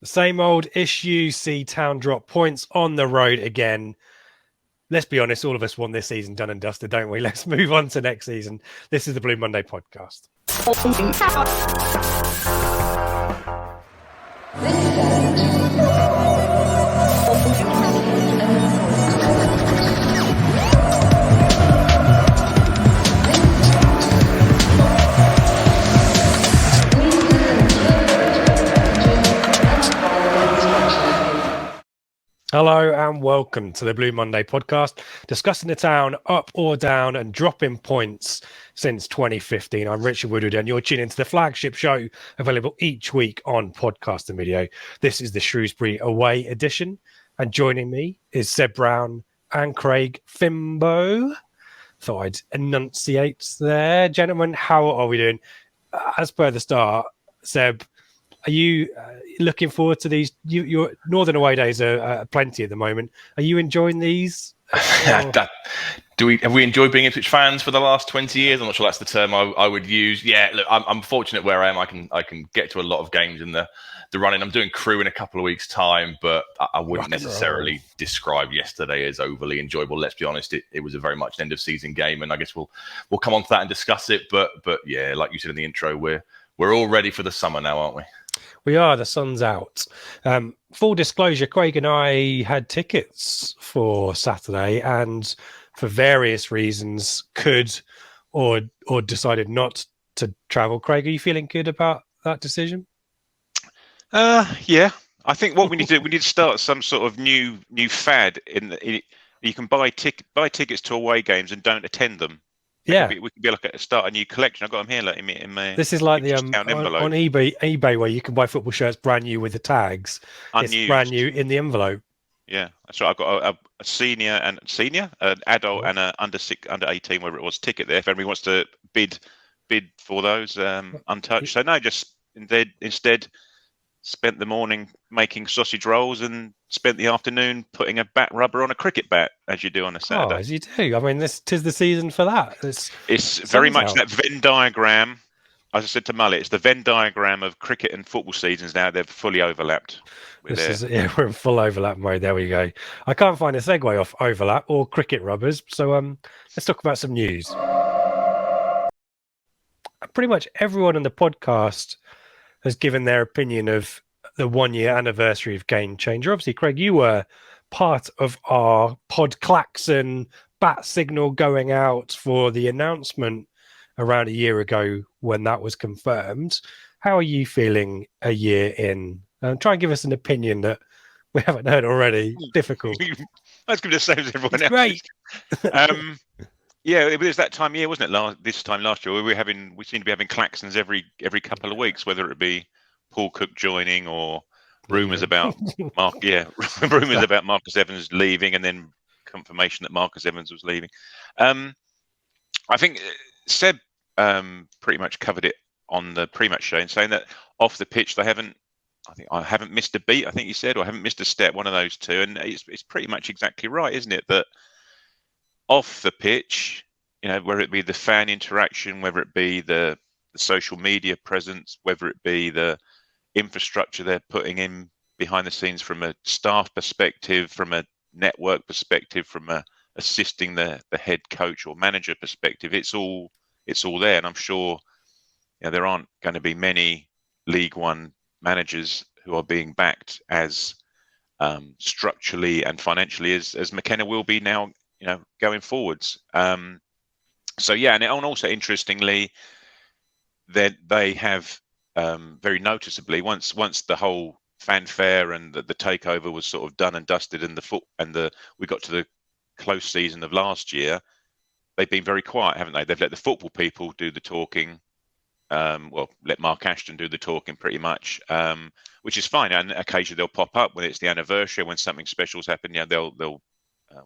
The same old issue. See Town drop points on the road again. Let's be honest, all of us want this season done and dusted, don't we? Let's move on to next season. This is the Blue Monday podcast. Hello and welcome to the Blue Monday podcast, discussing the Town up or down and dropping points since 2015. I'm Richard Woodward and you're tuning into the Flagship show, available each week on podcast and video. This is the Shrewsbury away edition, and joining me is Seb Brown and Craig Fimbo. Thought I'd enunciate there. Gentlemen, how are we doing? As per the start, Seb, are you looking forward to these? Your Northern away days are plenty at the moment. Are you enjoying these? Have we enjoyed being Ipswich fans for the last 20 years? I'm not sure that's the term I would use. Yeah, look, I'm fortunate where I am. I can get to a lot of games in the running. I'm doing crew in a couple of weeks' time, but I wouldn't necessarily describe yesterday as overly enjoyable. Let's be honest, it was a very much an end of season game, and I guess we'll come on to that and discuss it. But yeah, like you said in the intro, we're all ready for the summer now, aren't we? We are. The sun's out. Full disclosure, Craig and I had tickets for Saturday and for various reasons could or decided not to travel. Craig, are you feeling good about that decision? Yeah. I think what we need to start some sort of new fad you can buy tickets to away games and don't attend them. Yeah, we could be like start a new collection. I've got them here. Like, in my this is like the on eBay where you can buy football shirts brand new with the tags. Unused. It's brand new in the envelope. Yeah, that's right. I've got a senior, an adult, and a under 18, whatever it was, ticket there. If anybody wants to bid for those, untouched. So no, just instead spent the morning making sausage rolls and spent the afternoon putting a bat rubber on a cricket bat, as you do on a Saturday. Oh, as you do. I mean, tis the season for that. It's very much that Venn diagram. As I said to Mullet, it's the Venn diagram of cricket and football seasons now. They've fully overlapped. We're in full overlap mode. There we go. I can't find a segue off overlap or cricket rubbers. So let's talk about some news. Pretty much everyone on the podcast has given their opinion of the 1-year anniversary of Game Changer. Obviously, Craig, you were part of our pod klaxon bat signal going out for the announcement around a year ago when that was confirmed. How are you feeling a year in? Try and give us an opinion that we haven't heard already. Difficult. I was going to say as everyone else. Great. Yeah, it was that time of year, wasn't it? This time last year, we seem to be having klaxons every couple of weeks, whether it be Paul Cook joining or rumours about rumours about Marcus Evans leaving, and then confirmation that Marcus Evans was leaving. I think Seb pretty much covered it on the Prematch show in saying that off the pitch I haven't missed a beat. I think he said, or I haven't missed a step. One of those two, and it's pretty much exactly right, isn't it? That off the pitch, whether it be the fan interaction, whether it be the social media presence, whether it be the infrastructure they're putting in behind the scenes from a staff perspective, from a network perspective, from assisting the head coach or manager perspective, it's all there. And I'm sure there aren't going to be many League One managers who are being backed as structurally and financially as McKenna will be now, going forwards. So yeah, and also interestingly, that they have very noticeably once the whole fanfare and the takeover was sort of done and dusted, and we got to the close season of last year, they've been very quiet, haven't they? They've let the football people do the talking. Let Mark Ashton do the talking pretty much, which is fine. And occasionally they'll pop up when it's the anniversary, when something special's happened.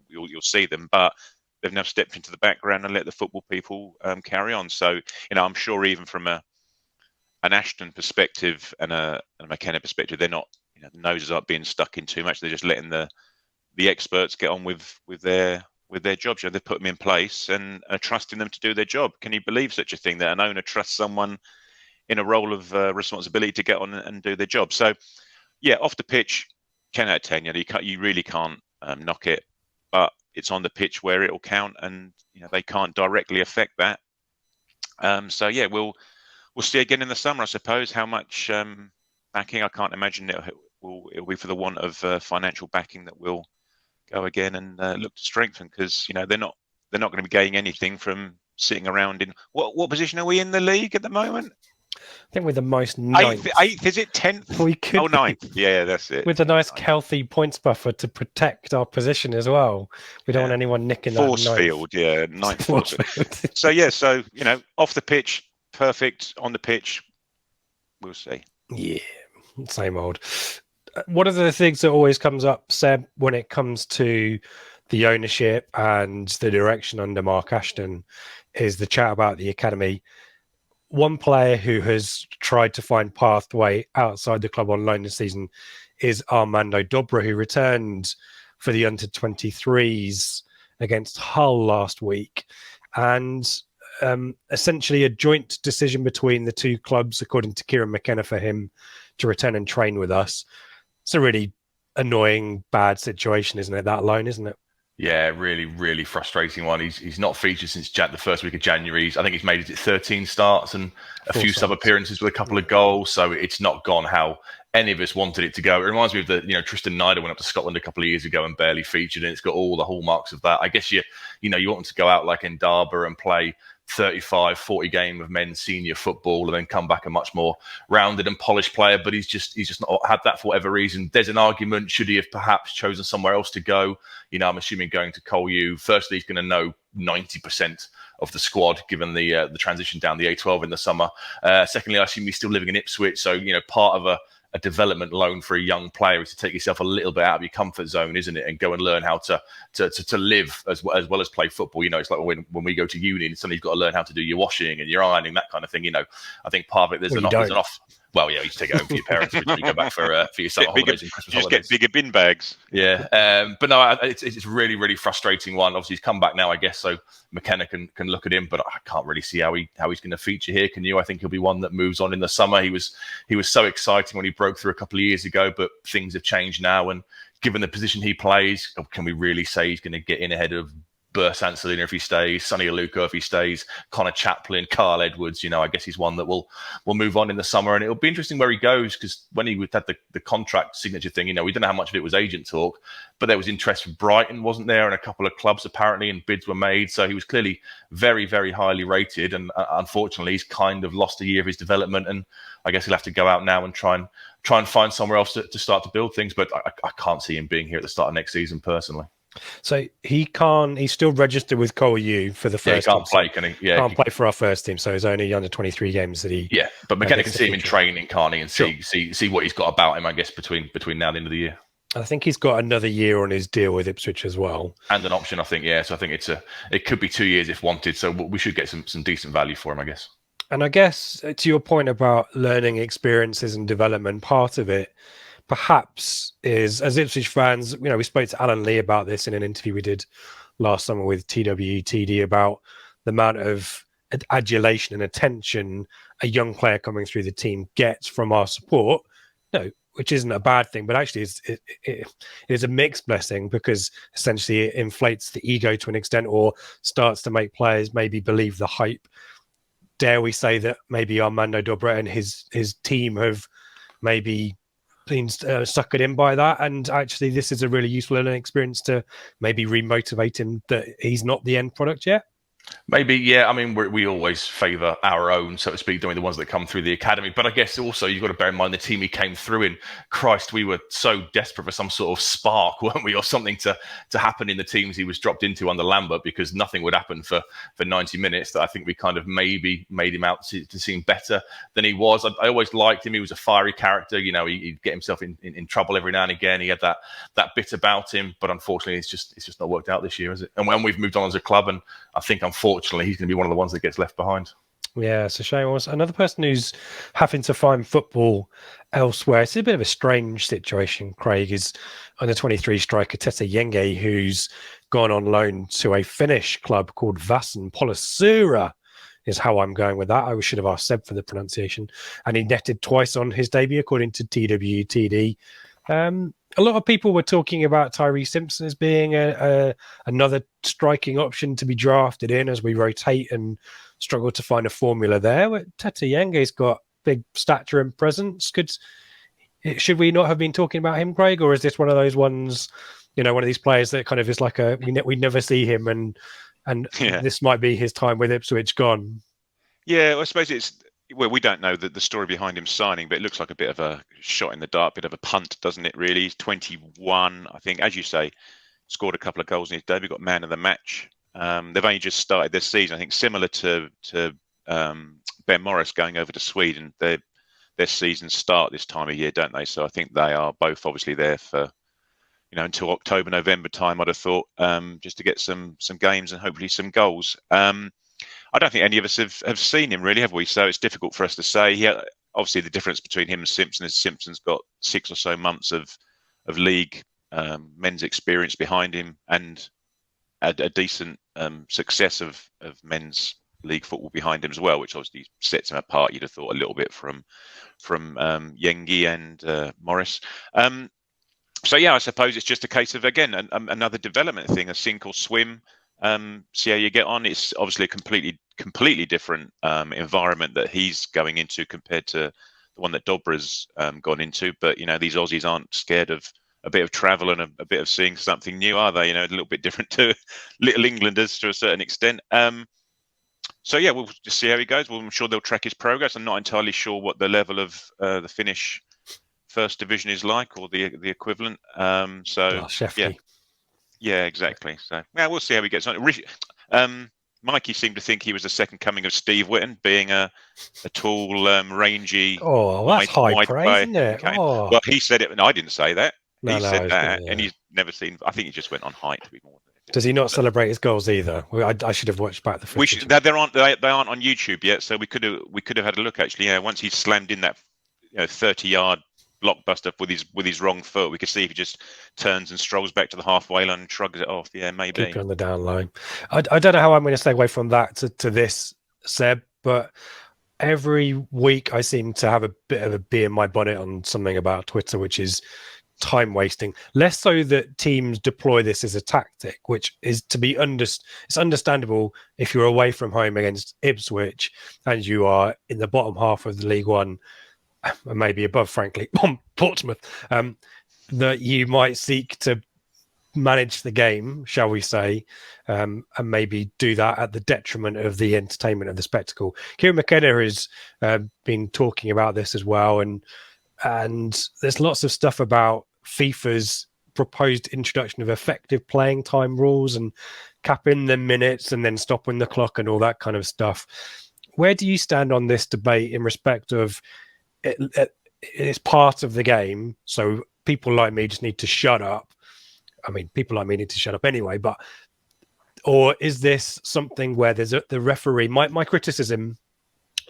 You'll see them, but they've now stepped into the background and let the football people carry on. So, I'm sure even from an Ashton perspective and a McKenna perspective, they're not, the noses aren't being stuck in too much. They're just letting the experts get on with their jobs. They've put them in place and are trusting them to do their job. Can you believe such a thing, that an owner trusts someone in a role of responsibility to get on and do their job? So Yeah, off the pitch, 10 out of 10. You really can't knock it, but it's on the pitch where it'll count, and they can't directly affect that. So yeah, we'll see again in the summer, I suppose. How much backing? I can't imagine it'll be for the want of financial backing that will go again and look to strengthen, because they're not going to be gaining anything from sitting around in what position are we in the league at the moment? I think we're the most ninth. Eighth, is it 10th? We could Oh, ninth. Yeah, that's it. With a nice healthy points buffer to protect our position as well. We don't want anyone nicking force that field. Yeah, ninth force field. So off the pitch, perfect. On the pitch, we'll see. Yeah, same old. One of the things that always comes up, Seb, when it comes to the ownership and the direction under Mark Ashton, is the chat about the academy. One player who has tried to find pathway outside the club on loan this season is Armando Dobra, who returned for the under-23s against Hull last week. And essentially a joint decision between the two clubs, according to Kieran McKenna, for him to return and train with us. It's a really annoying, bad situation, isn't it? That loan, isn't it? Yeah, really, really frustrating one. He's not featured since the first week of January. I think he's made 13 starts and a few sub appearances with a couple of goals. So it's not gone how any of us wanted it to go. It reminds me of the Tristan Snyder went up to Scotland a couple of years ago and barely featured, and it's got all the hallmarks of that. I guess you want him to go out like Ndaba and play 35, 40 game of men's senior football and then come back a much more rounded and polished player, but he's just not had that for whatever reason. There's an argument, should he have perhaps chosen somewhere else to go? I'm assuming going to Col U, firstly, he's going to know 90% of the squad given the transition down the A12 in the summer. Secondly, I assume he's still living in Ipswich, so part of a development loan for a young player is to take yourself a little bit out of your comfort zone, isn't it? And go and learn how to live as well as play football. It's like when we go to uni and suddenly you've got to learn how to do your washing and your ironing, that kind of thing. I think part of it, there's an off. Well, yeah, you take it home for your parents when you go back for your summer holidays and Christmas holidays. Just get bigger bin bags. Yeah, but no, it's really, really frustrating one. Obviously, he's come back now, I guess, so McKenna can look at him, but I can't really see how he's going to feature here. Can you? I think he'll be one that moves on in the summer. He was so exciting when he broke through a couple of years ago, but things have changed now. And given the position he plays, can we really say he's going to get in ahead of Burr Sansalina if he stays, Sonny Aluko if he stays, Connor Chaplin, Carl Edwards? I guess he's one that will move on in the summer, and it'll be interesting where he goes, because when he had the contract signature thing, we don't know how much of it was agent talk, but there was interest from Brighton, wasn't there, and a couple of clubs apparently, and bids were made. So he was clearly very, very highly rated, and unfortunately he's kind of lost a year of his development, and I guess he'll have to go out now and try and find somewhere else to start to build things. But I can't see him being here at the start of next season personally. So he's still registered with Col U for the first team. He can't play, can he? Yeah, can't play for our first team, so it's only under 23 games that he... Yeah, but McKenna can see him in training, can't he? And see what he's got about him, I guess, between now and the end of the year. I think he's got another year on his deal with Ipswich as well. And an option, I think, yeah. So I think it could be 2 years if wanted, so we should get some decent value for him, I guess. And I guess, to your point about learning experiences and development, part of it perhaps is, as Ipswich fans, we spoke to Alan Lee about this in an interview we did last summer with TWTD about the amount of adulation and attention a young player coming through the team gets from our support. No, which isn't a bad thing, but actually it is a mixed blessing, because essentially it inflates the ego to an extent, or starts to make players maybe believe the hype. Dare we say that maybe Armando Dobra and his team have maybe been suckered in by that, and actually this is a really useful learning experience to maybe remotivate him that he's not the end product yet? Maybe, yeah. I mean, we always favour our own, so to speak, the ones that come through the academy. But I guess also you've got to bear in mind the team he came through in. Christ, we were so desperate for some sort of spark, weren't we, or something to happen in the teams he was dropped into under Lambert, because nothing would happen for 90 minutes. That I think we kind of maybe made him out to seem better than he was. I always liked him. He was a fiery character. He'd get himself in trouble every now and again. He had that bit about him, but unfortunately, it's just not worked out this year, is it? And when we've moved on as a club, and I think unfortunately, he's going to be one of the ones that gets left behind. Yeah, it's a shame. Also, another person who's having to find football elsewhere. It's a bit of a strange situation, Craig, is under 23 striker Tete Yenge, who's gone on loan to a Finnish club called Vasan Polasura, is how I'm going with that. I should have asked Seb for the pronunciation. And he netted twice on his debut, according to TWTD. A lot of people were talking about Tyree Simpson as being another striking option to be drafted in as we rotate and struggle to find a formula there. Tete Yenge's got big stature and presence. Should we not have been talking about him, Craig, or is this one of those ones, one of these players that kind of is like we never see him, and this might be his time with Ipswich gone? Yeah, well, I suppose we don't know the story behind him signing, but it looks like a bit of a shot in the dark, bit of a punt, doesn't it, really? He's 21, I think, as you say, scored a couple of goals in his debut, got man of the match. They've only just started this season, I think, similar to Ben Morris going over to Sweden. Their seasons start this time of year, don't they? So I think they are both obviously there for, until October, November time, I'd have thought, just to get some games and hopefully some goals. I don't think any of us have seen him really, have we? So it's difficult for us to say. Obviously, the difference between him and Simpson is Simpson's got 6 or so months of league men's experience behind him and a decent success of men's league football behind him as well, which obviously sets him apart, you'd have thought, a little bit from Yengi and Morris. So yeah, I suppose it's just a case of, again, another development thing, a sink or swim. See how you get on. It's obviously a completely different environment that he's going into compared to the one that Dobra's gone into. But these Aussies aren't scared of a bit of travel and a bit of seeing something new, are they? A little bit different to Little Englanders to a certain extent. So yeah, we'll just see how he goes. Well, I'm sure they'll track his progress. I'm not entirely sure what the level of the Finnish first division is like, or the equivalent. Yeah, exactly. So yeah, we'll see how he gets on. Mikey seemed to think he was the second coming of Steve Whitten, being a tall, rangy. Oh, that's high praise, isn't it? Oh. Well, he said it, and I didn't say that. He said that, and he's never seen. I think he just went on height to be more. Does he not celebrate his goals either? I should have watched back the footage. They aren't on YouTube yet, so we could have had a look actually. Yeah, once he slammed in that 30-yard blockbuster with his wrong foot, we could see if he just turns and strolls back to the halfway line and shrugs it off. Yeah, maybe. Keep it on the down line. I don't know how I'm going to segue from that to this, Seb, but every week I seem to have a bit of a bee in my bonnet on something about Twitter, which is time wasting. Less so that teams deploy this as a tactic, which is it's understandable if you're away from home against Ipswich and you are in the bottom half of the League One, and maybe above, frankly, Portsmouth, that you might seek to manage the game, shall we say, and maybe do that at the detriment of the entertainment of the spectacle. Kieran McKenna has been talking about this as well, and there's lots of stuff about FIFA's proposed introduction of effective playing time rules and capping the minutes and then stopping the clock and all that kind of stuff. Where do you stand on this debate in respect of it's part of the game, so people like me just need to shut up? I mean, people like me need to shut up anyway, or is this something where there's the referee? My criticism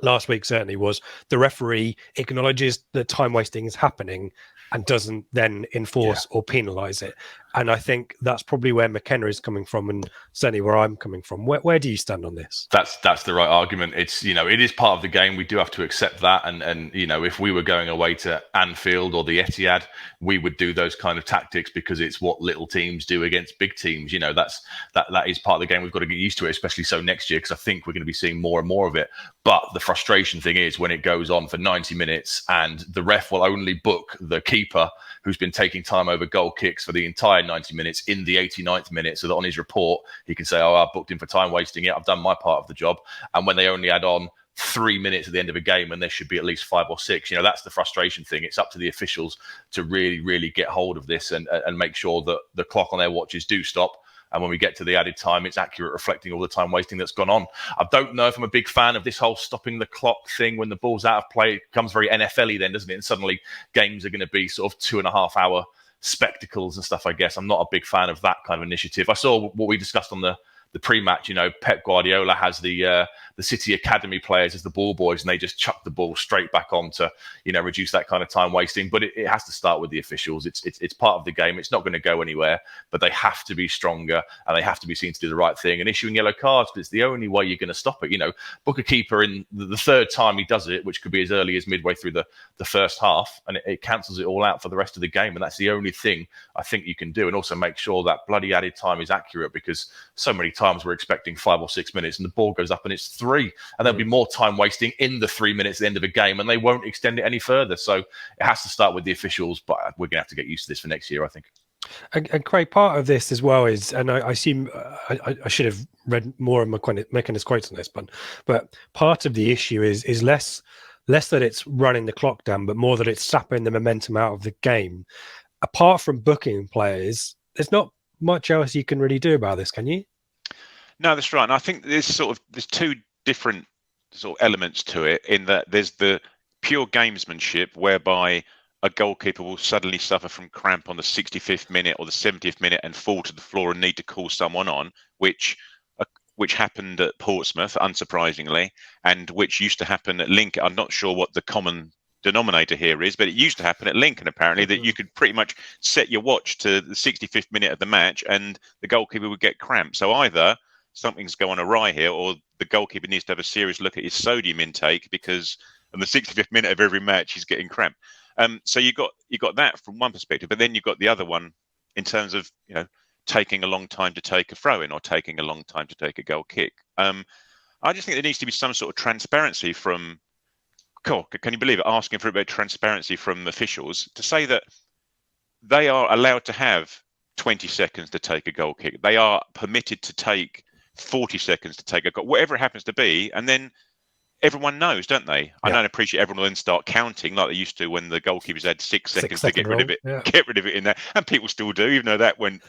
last week certainly was the referee acknowledges that time wasting is happening and doesn't then enforce or penalise it. And I think that's probably where McKenna is coming from, and certainly where I'm coming from. Where do you stand on this? That's the right argument. It's it is part of the game. We do have to accept that. And if we were going away to Anfield or the Etihad, we would do those kind of tactics because it's what little teams do against big teams. That is part of the game. We've got to get used to it, especially so next year, because I think we're going to be seeing more and more of it. But the frustration thing is when it goes on for 90 minutes and the ref will only book the keeper who's been taking time over goal kicks for the entire 90 minutes in the 89th minute, so that on his report he can say, I booked him for time wasting. Yeah, I've done my part of the job. And when they only add on 3 minutes at the end of a game and there should be at least 5 or 6, that's the frustration thing. It's up to the officials to really, really get hold of this and make sure that the clock on their watches do stop. And when we get to the added time, it's accurate, reflecting all the time wasting that's gone on. I don't know if I'm a big fan of this whole stopping the clock thing when the ball's out of play. It becomes very NFL-y then, doesn't it? And suddenly games are going to be sort of 2.5 hour spectacles and stuff, I guess. I'm not a big fan of that kind of initiative. I saw what we discussed on the the pre-match, Pep Guardiola has the City Academy players as the ball boys, and they just chuck the ball straight back on to, reduce that kind of time wasting. But it has to start with the officials. It's part of the game. It's not going to go anywhere, but they have to be stronger and they have to be seen to do the right thing. And issuing yellow cards, but it's the only way you're going to stop it. Book a keeper in the third time he does it, which could be as early as midway through the first half, and it cancels it all out for the rest of the game. And that's the only thing I think you can do. And also make sure that bloody added time is accurate, because so many times we're expecting 5 or 6 minutes and the ball goes up and it's 3, and there'll be more time wasting in the 3 minutes at the end of a game, and they won't extend it any further. So it has to start with the officials, but we're going to have to get used to this for next year, I think. And Craig, part of this as well is, and I assume I should have read more of McKenna's quotes on this, but part of the issue is less that it's running the clock down, but more that it's sapping the momentum out of the game. Apart from booking players, there's not much else you can really do about this, can you? No, that's right. And I think there's two different sort of elements to it, in that there's the pure gamesmanship, whereby a goalkeeper will suddenly suffer from cramp on the 65th minute or the 70th minute and fall to the floor and need to call someone on, which happened at Portsmouth, unsurprisingly, and which used to happen at Lincoln. I'm not sure what the common denominator here is, but it used to happen at Lincoln, apparently, that you could pretty much set your watch to the 65th minute of the match and the goalkeeper would get cramp. So either something's going awry here, or the goalkeeper needs to have a serious look at his sodium intake, because in the 65th minute of every match he's getting cramp. So you got that from one perspective, but then you've got the other one in terms of taking a long time to take a throw in or taking a long time to take a goal kick. I just think there needs to be some sort of transparency from, can you believe it, asking for a bit of transparency from officials to say that they are allowed to have 20 seconds to take a goal kick. They are permitted to take 40 seconds to take a goal, whatever it happens to be, and then everyone knows, don't they? I don't appreciate everyone will then start counting like they used to when the goalkeepers had 6 seconds to get rid of it. Yeah. Get rid of it in there, and people still do, even though that went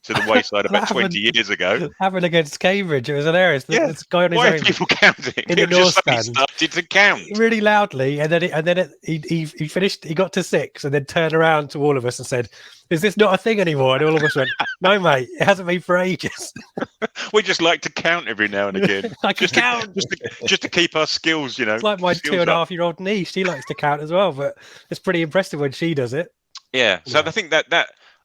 to the wayside about 20 years ago. Happened against Cambridge. It was hilarious. Yeah. This guy on his Why own are people counting? in the North Stand started to count really loudly, and then he finished. He got to 6, and then turned around to all of us and said, "Is this not a thing anymore?" And all of us went, "No, mate, it hasn't been for ages." We just like to count every now and again. just to keep our skills, It's like my 2.5-year-old niece. She likes to count as well, but it's pretty impressive when she does it. Yeah. So I think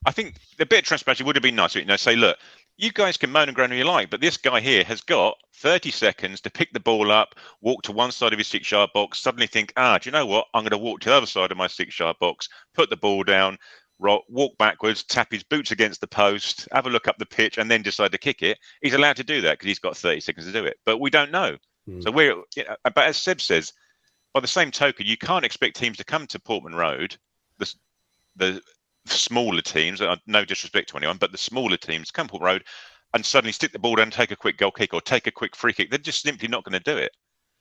I think a bit of transparency would have been nice. Say, look, you guys can moan and groan if you like, but this guy here has got 30 seconds to pick the ball up, walk to one side of his 6-yard box, suddenly think, do you know what? I'm going to walk to the other side of my 6-yard box, put the ball down, walk backwards, tap his boots against the post, have a look up the pitch, and then decide to kick it. He's allowed to do that because he's got 30 seconds to do it. But we don't know. So but as Seb says, by the same token, you can't expect teams to come to Portman Road, the smaller teams, no disrespect to anyone, but the smaller teams come to Portman Road and suddenly stick the ball down, take a quick goal kick or take a quick free kick. They're just simply not going to do it.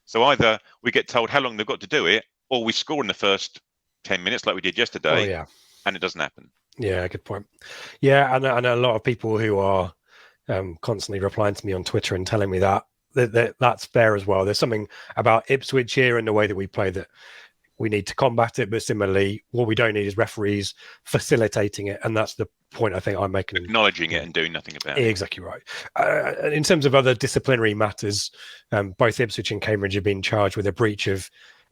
So either we get told how long they've got to do it, or we score in the first 10 minutes like we did yesterday, and it doesn't happen. Yeah, good point. Yeah, and a lot of people who are constantly replying to me on Twitter and telling me that's fair as well. There's something about Ipswich here and the way that we play that we need to combat it, but similarly, what we don't need is referees facilitating it, and that's the point I think I'm making. Acknowledging it and doing nothing about it. Exactly right. In terms of other disciplinary matters, both Ipswich and Cambridge have been charged with a breach of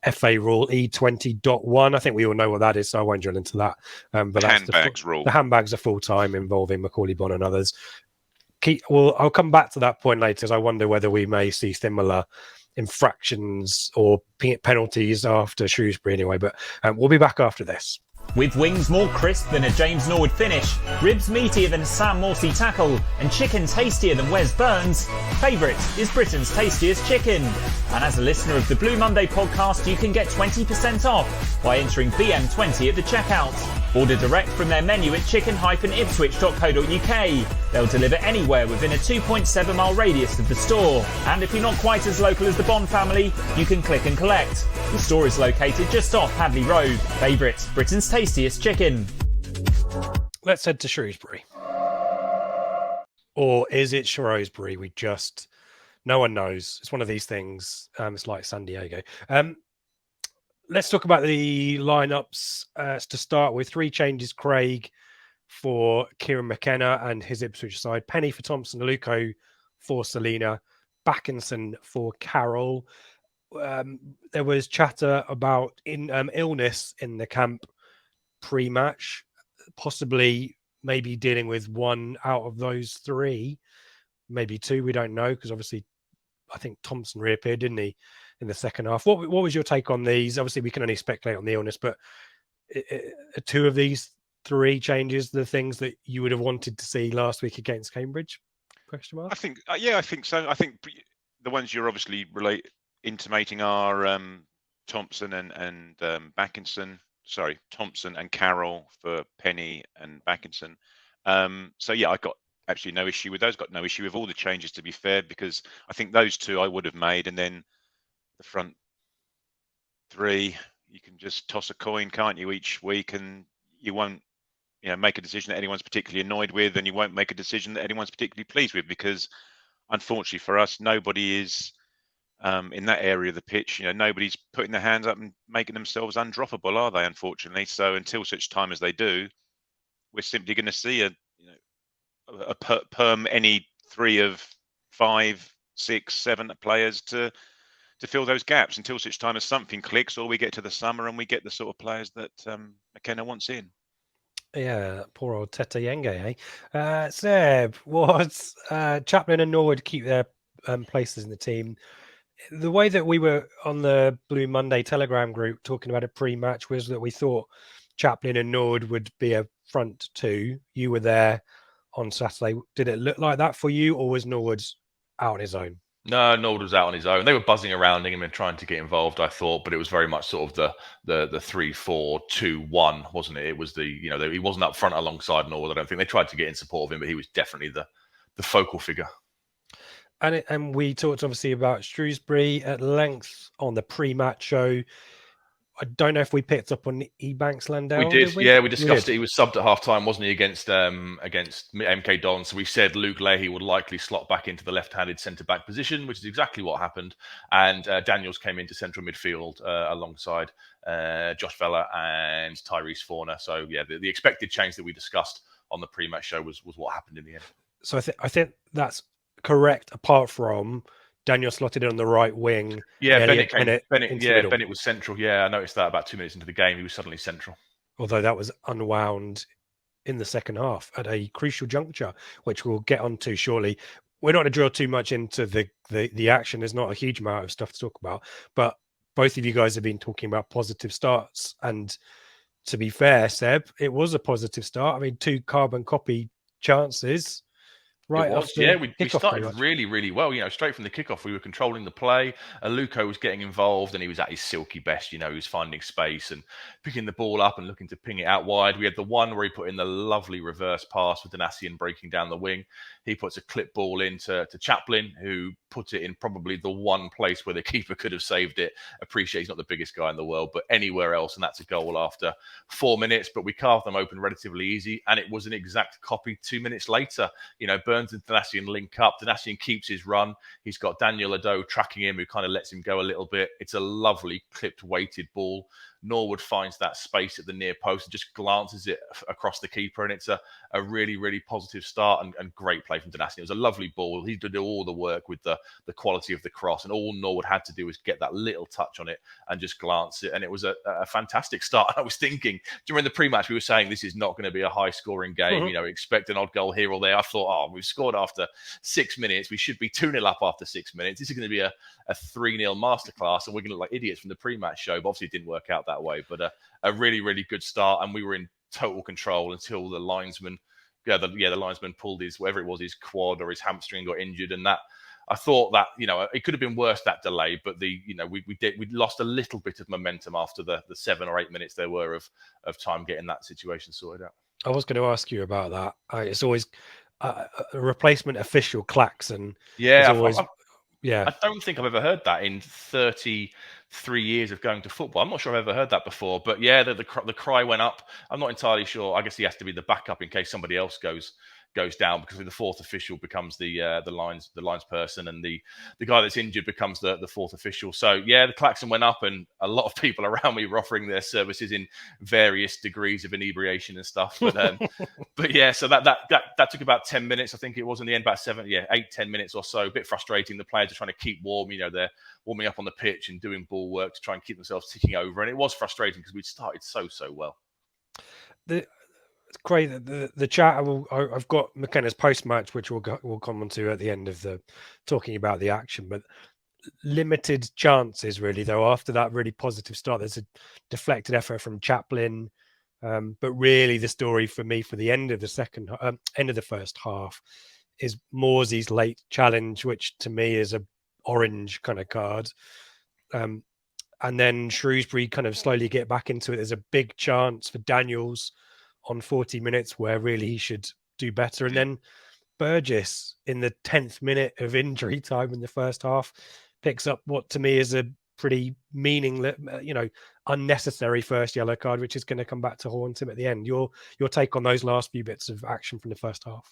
FA Rule E20.1. I think we all know what that is, so I won't drill into that. But that's handbags rule. The handbags are full-time, involving Macaulay Bonne and others. I'll come back to that point later, as I wonder whether we may see similar infractions or penalties after Shrewsbury anyway, but we'll be back after this. With wings more crisp than a James Norwood finish, ribs meatier than a Sam Morsey tackle, and chicken tastier than Wes Burns, Favourite is Britain's tastiest chicken. And as a listener of the Blue Monday podcast, you can get 20% off by entering BM20 at the checkout. Order direct from their menu at chicken-ipswich.co.uk. They'll deliver anywhere within a 2.7 mile radius of the store. And if you're not quite as local as the Bond family, you can click and collect. The store is located just off Hadley Road. Favourite, Britain's tastiest chicken. Let's head to Shrewsbury. Or is it Shrewsbury? No one knows. It's one of these things. It's like San Diego. Let's talk about the lineups to start with. 3 changes, Craig, for Kieran McKenna and his Ipswich side. Penny for Thompson, Aluko for Selena, Backinson for Carol. There was chatter about illness in the camp pre-match, possibly maybe dealing with one out of those three, maybe two. We don't know, because obviously I think Thompson reappeared, didn't he, in the second half? What was your take on these? Obviously, we can only speculate on the illness, but two of these three changes the things that you would have wanted to see last week against Cambridge? Question mark. I think, I think so. I think the ones you're obviously intimating are Thompson and Backinson. Sorry, Thompson and Carroll for Penny and Backinson. So yeah, I got absolutely no issue with those. Got no issue with all the changes, to be fair, because I think those two I would have made, and then the front three, you can just toss a coin, can't you, each week, and you won't, make a decision that anyone's particularly annoyed with, and you won't make a decision that anyone's particularly pleased with, because unfortunately for us, nobody is in that area of the pitch. Nobody's putting their hands up and making themselves undroppable, are they? Unfortunately, so until such time as they do, we're simply going to see a perm any 3 of 5, 6, 7 players to fill those gaps until such time as something clicks, or we get to the summer and we get the sort of players that McKenna wants in. Yeah, poor old Tete Yenge, eh? Seb, was Chaplin and Norwood keep their places in the team? The way that we were on the Blue Monday Telegram group talking about it pre-match was that we thought Chaplin and Norwood would be a front two. You were there on Saturday. Did it look like that for you, or was Norwood out on his own? No, Norwood was out on his own. They were buzzing around him and trying to get involved, I thought, but it was very much sort of the 3-4-2-1, wasn't it? It was he wasn't up front alongside Norwood. I don't think they tried to get in support of him, but he was definitely the focal figure. And we talked obviously about Shrewsbury at length on the pre-match show. I don't know if we picked up on Ebanks Landell. We did, yeah. We discussed it. He was subbed at half time, wasn't he, against MK Don? So we said Luke Leahy would likely slot back into the left-handed centre-back position, which is exactly what happened. And Daniels came into central midfield alongside Josh Vella and Tyrese Forner. So yeah, the expected change that we discussed on the pre-match show was what happened in the end. So I think that's correct, apart from Daniel slotted in on the right wing. Yeah, Bennett was central. Yeah, I noticed that about 2 minutes into the game, he was suddenly central. Although that was unwound in the second half at a crucial juncture, which we'll get onto shortly. We're not going to drill too much into the action. There's not a huge amount of stuff to talk about, but both of you guys have been talking about positive starts. And to be fair, Seb, it was a positive start. I mean, 2 carbon copy chances. Right, we started really, really well. Straight from the kickoff, we were controlling the play. Aluko was getting involved, and he was at his silky best. He was finding space and picking the ball up and looking to ping it out wide. We had the one where he put in the lovely reverse pass with Danassian breaking down the wing. He puts a clip ball into Chaplin, who put it in probably the one place where the keeper could have saved it. Appreciate he's not the biggest guy in the world, but anywhere else, and that's a goal after 4 minutes. But we carved them open relatively easy, and it was an exact copy 2 minutes later. Burns and Danassian link up. Danassian keeps his run. He's got Daniel Ado tracking him, who kind of lets him go a little bit. It's a lovely clipped, weighted ball. Norwood finds that space at the near post and just glances it across the keeper, and it's a really, really positive start and great play from Danassian. It was a lovely ball. He did all the work with the quality of the cross, and all Norwood had to do was get that little touch on it and just glance it, and it was a fantastic start. I was thinking, during the pre-match, we were saying this is not going to be a high-scoring game. Mm-hmm. Expect an odd goal here or there. I thought, we've scored after 6 minutes. We should be 2-0 up after 6 minutes. This is going to be a 3-0 masterclass, and we're going to look like idiots from the pre-match show, but obviously it didn't work out that way. But a really, really good start, and we were in total control until the linesman, the linesman pulled his quad or his hamstring, got injured, and that I thought that it could have been worse, that delay. But we lost a little bit of momentum after the 7 or 8 minutes there were of time getting that situation sorted out. I was going to ask you about that. It's always a replacement official Claxon. Yeah, I don't think I've ever heard that in 33 years of going to football. I'm not sure I've ever heard that before. But yeah, the cry went up. I'm not entirely sure. I guess he has to be the backup in case somebody else goes goes down, because the fourth official becomes the lines person, and the guy that's injured becomes the fourth official. So yeah, the klaxon went up, and a lot of people around me were offering their services in various degrees of inebriation and stuff. But yeah, so that took about 10 minutes, I think it was in the end, about 8-10 minutes or so. A bit frustrating. The players are trying to keep warm. They're warming up on the pitch and doing ball work to try and keep themselves ticking over, and it was frustrating because we'd started so well. It's great that the chat. I've got McKenna's post match, which we'll come on to at the end of the talking about the action, but limited chances really, though, after that really positive start. There's a deflected effort from Chaplin, but really the story for me for the end of the first half is Morsey's late challenge, which to me is a orange kind of card. And then Shrewsbury kind of slowly get back into it. There's a big chance for Daniels on 40 minutes where really he should do better. And then Burgess in the 10th minute of injury time in the first half picks up what to me is a pretty meaningless, unnecessary first yellow card, which is going to come back to haunt him at the end. Your take on those last few bits of action from the first half?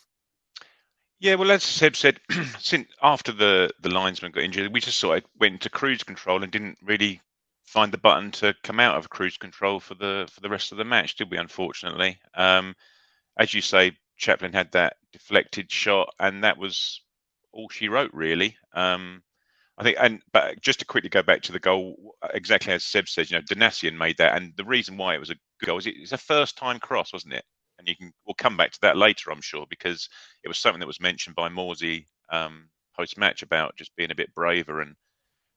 Yeah, well, as Seb said, since after the linesman got injured, we just sort of went into cruise control and didn't really find the button to come out of cruise control for the rest of the match, did we? Unfortunately, as you say, Chaplin had that deflected shot, and that was all she wrote, really. I think, but just to quickly go back to the goal, exactly as Seb said, Donasian made that, and the reason why it was a good goal is it's a first-time cross, wasn't it? And we'll come back to that later, I'm sure, because it was something that was mentioned by Morsey post-match about just being a bit braver and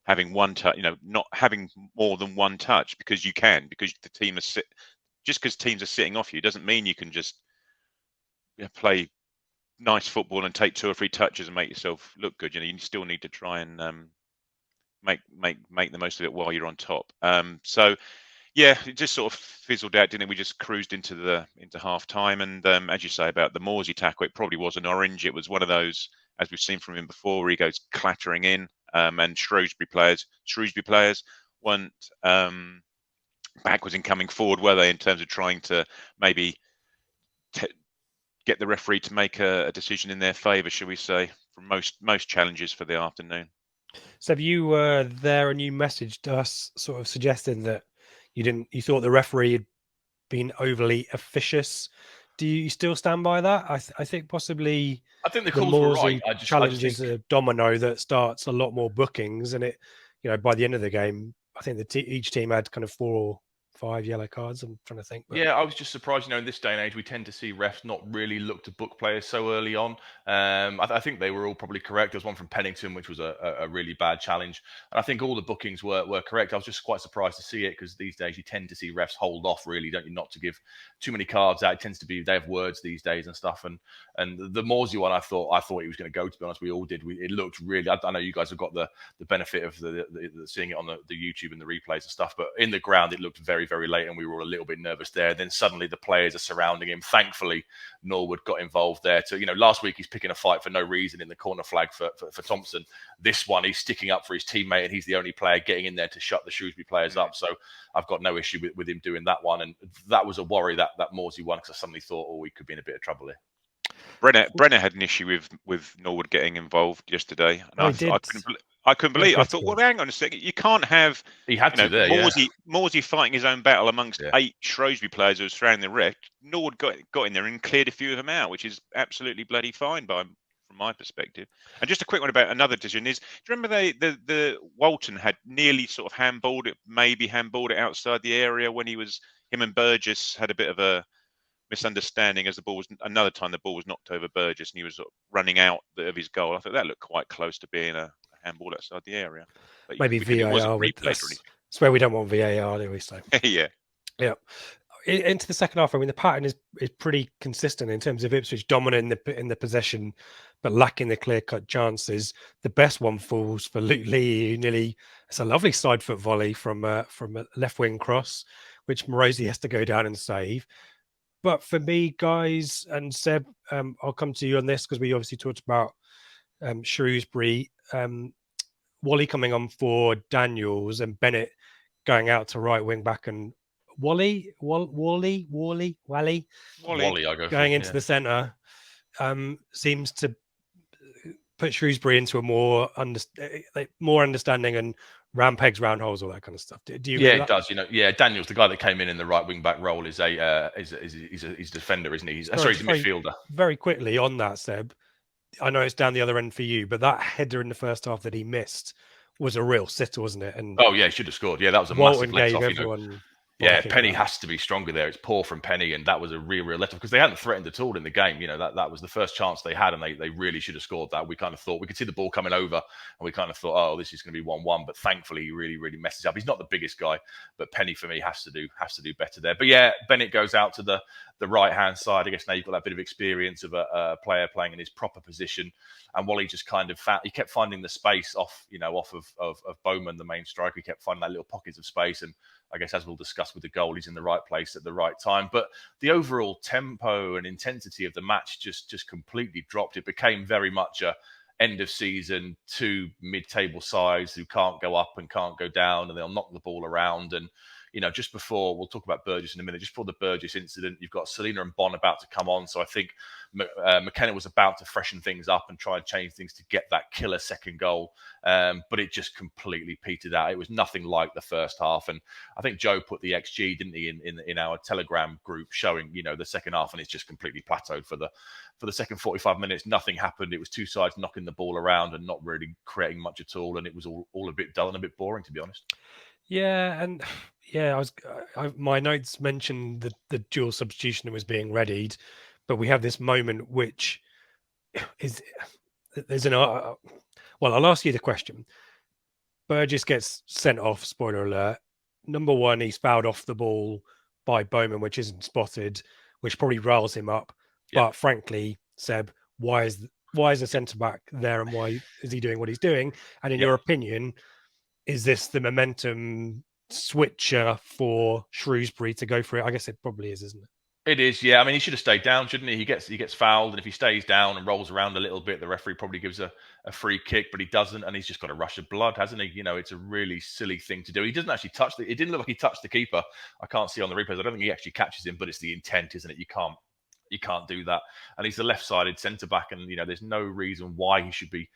having one touch, not having more than one touch, because the team just because teams are sitting off you doesn't mean you can just play nice football and take 2 or 3 touches and make yourself look good. You still need to try and make the most of it while you're on top. So yeah, it just sort of fizzled out, didn't it? We just cruised into half time, and as you say about the Morsey tackle, it probably was an orange. It was one of those, as we've seen from him before, where he goes clattering in, and Shrewsbury players weren't backwards in coming forward, were they, in terms of trying to maybe get the referee to make a decision in their favour, shall we say, from most challenges for the afternoon. So if you were there and you messaged us sort of suggesting that you thought the referee had been overly officious, do you still stand by that? I think possibly. I think the calls were right. Challenge is a domino that starts a lot more bookings, and it, by the end of the game, I think each team had kind of 4 or 5 yellow cards. I'm trying to think. But... Yeah, I was just surprised. In this day and age, we tend to see refs not really look to book players so early on. I think they were all probably correct. There was one from Pennington, which was a really bad challenge. And I think all the bookings were correct. I was just quite surprised to see it, because these days you tend to see refs hold off, really, don't you, not to give too many cards out. It tends to be, they have words these days and stuff. And the Morsey one, I thought he was going to go, to be honest. We all did. It looked really, I know you guys have got the benefit of the seeing it on the YouTube and the replays and stuff, but in the ground, it looked very, very late, and we were all a little bit nervous there. Then suddenly the players are surrounding him. Thankfully, Norwood got involved there. Last week he's picking a fight for no reason in the corner flag for Thompson. This one, he's sticking up for his teammate, and he's the only player getting in there to shut the Shrewsbury players up. So I've got no issue with him doing that one. And that was a worry, that Morsey one, because I suddenly thought, we could be in a bit of trouble here. Brenner had an issue with Norwood getting involved yesterday. And I couldn't believe it. I thought, well, hang on a second. You can't have Morsey fighting his own battle amongst 8 Shrewsbury players who were surrounding the ref. Norwood got in there and cleared a few of them out, which is absolutely bloody fine from my perspective. And just a quick one about another decision is, do you remember the Walton had nearly sort of handballed it outside the area when him and Burgess had a bit of a misunderstanding as the ball was knocked over Burgess and he was sort of running out of his goal. I thought that looked quite close to being a handball outside the area. But maybe VAR. That's where we don't want VAR, do we? So yeah. Into the second half, I mean, the pattern is pretty consistent in terms of Ipswich dominant in the possession, but lacking the clear-cut chances. The best one falls for Luke Lee. It's a lovely side foot volley from a left wing cross, which Morosi has to go down and save. But for me, guys, and Seb, I'll come to you on this because we obviously talked about Shrewsbury. Wally coming on for Daniels and Bennett going out to right wing back, and Wally I go going into the centre. seems to put Shrewsbury into a more understanding and round pegs, round holes, all that kind of stuff. Do you? Yeah, it does. Daniel's the guy that came in the right wing back role. He's a defender, isn't he? He's a midfielder. Very quickly on that, Seb. I know it's down the other end for you, but that header in the first half that he missed was a real sitter, wasn't it? And oh yeah, he should have scored. Yeah, that was a Walton massive let off. Everyone Yeah, Penny has to be stronger there. It's poor from Penny, and that was a real let off because they hadn't threatened at all in the game. That was the first chance they had, and they really should have scored that. We kind of thought we could see the ball coming over, and we kind of thought, oh, this is going to be 1-1. But thankfully, he really messes up. He's not the biggest guy, but Penny for me has to do better there. But yeah, Bennett goes out to the right hand side. I guess now you've got that bit of experience of a player playing in his proper position, and Wally just kind of he kept finding the space off of Bowman, the main striker. He kept finding that little pockets of space, and I guess as we'll discuss with the goal, he's in the right place at the right time. But the overall tempo and intensity of the match just completely dropped. It became very much a end of season, two mid-table sides who can't go up and can't go down, and they'll knock the ball around. And just before, we'll talk about Burgess in a minute, just before the Burgess incident, you've got Selina and Bon about to come on. So I think McKenna was about to freshen things up and try and change things to get that killer second goal. But it just completely petered out. It was nothing like the first half. And I think Joe put the XG, didn't he, in our Telegram group showing, the second half, and it's just completely plateaued for the second 45 minutes. Nothing happened. It was two sides knocking the ball around and not really creating much at all. And it was all a bit dull and a bit boring, to be honest. Yeah, and yeah, my notes mentioned the dual substitution was being readied, but we have this moment which is well, I'll ask you the question. Burgess gets sent off, spoiler alert. Number one, he's fouled off the ball by Bowman, which isn't spotted, which probably riles him up. Yeah. But frankly, Seb, why is the centre-back there, and why is he doing what he's doing? And in your opinion, is this the momentum switcher for Shrewsbury to go for it? I guess it probably is, isn't it? It is, yeah. I mean, he should have stayed down, shouldn't he? He gets fouled, and if he stays down and rolls around a little bit, the referee probably gives a free kick, but he doesn't, and he's just got a rush of blood, hasn't he? It's a really silly thing to do. He doesn't actually touch it didn't look like he touched the keeper. I can't see on the replays. I don't think he actually catches him, but it's the intent, isn't it? You can't do that, and he's the left-sided centre back, and there's no reason why he should be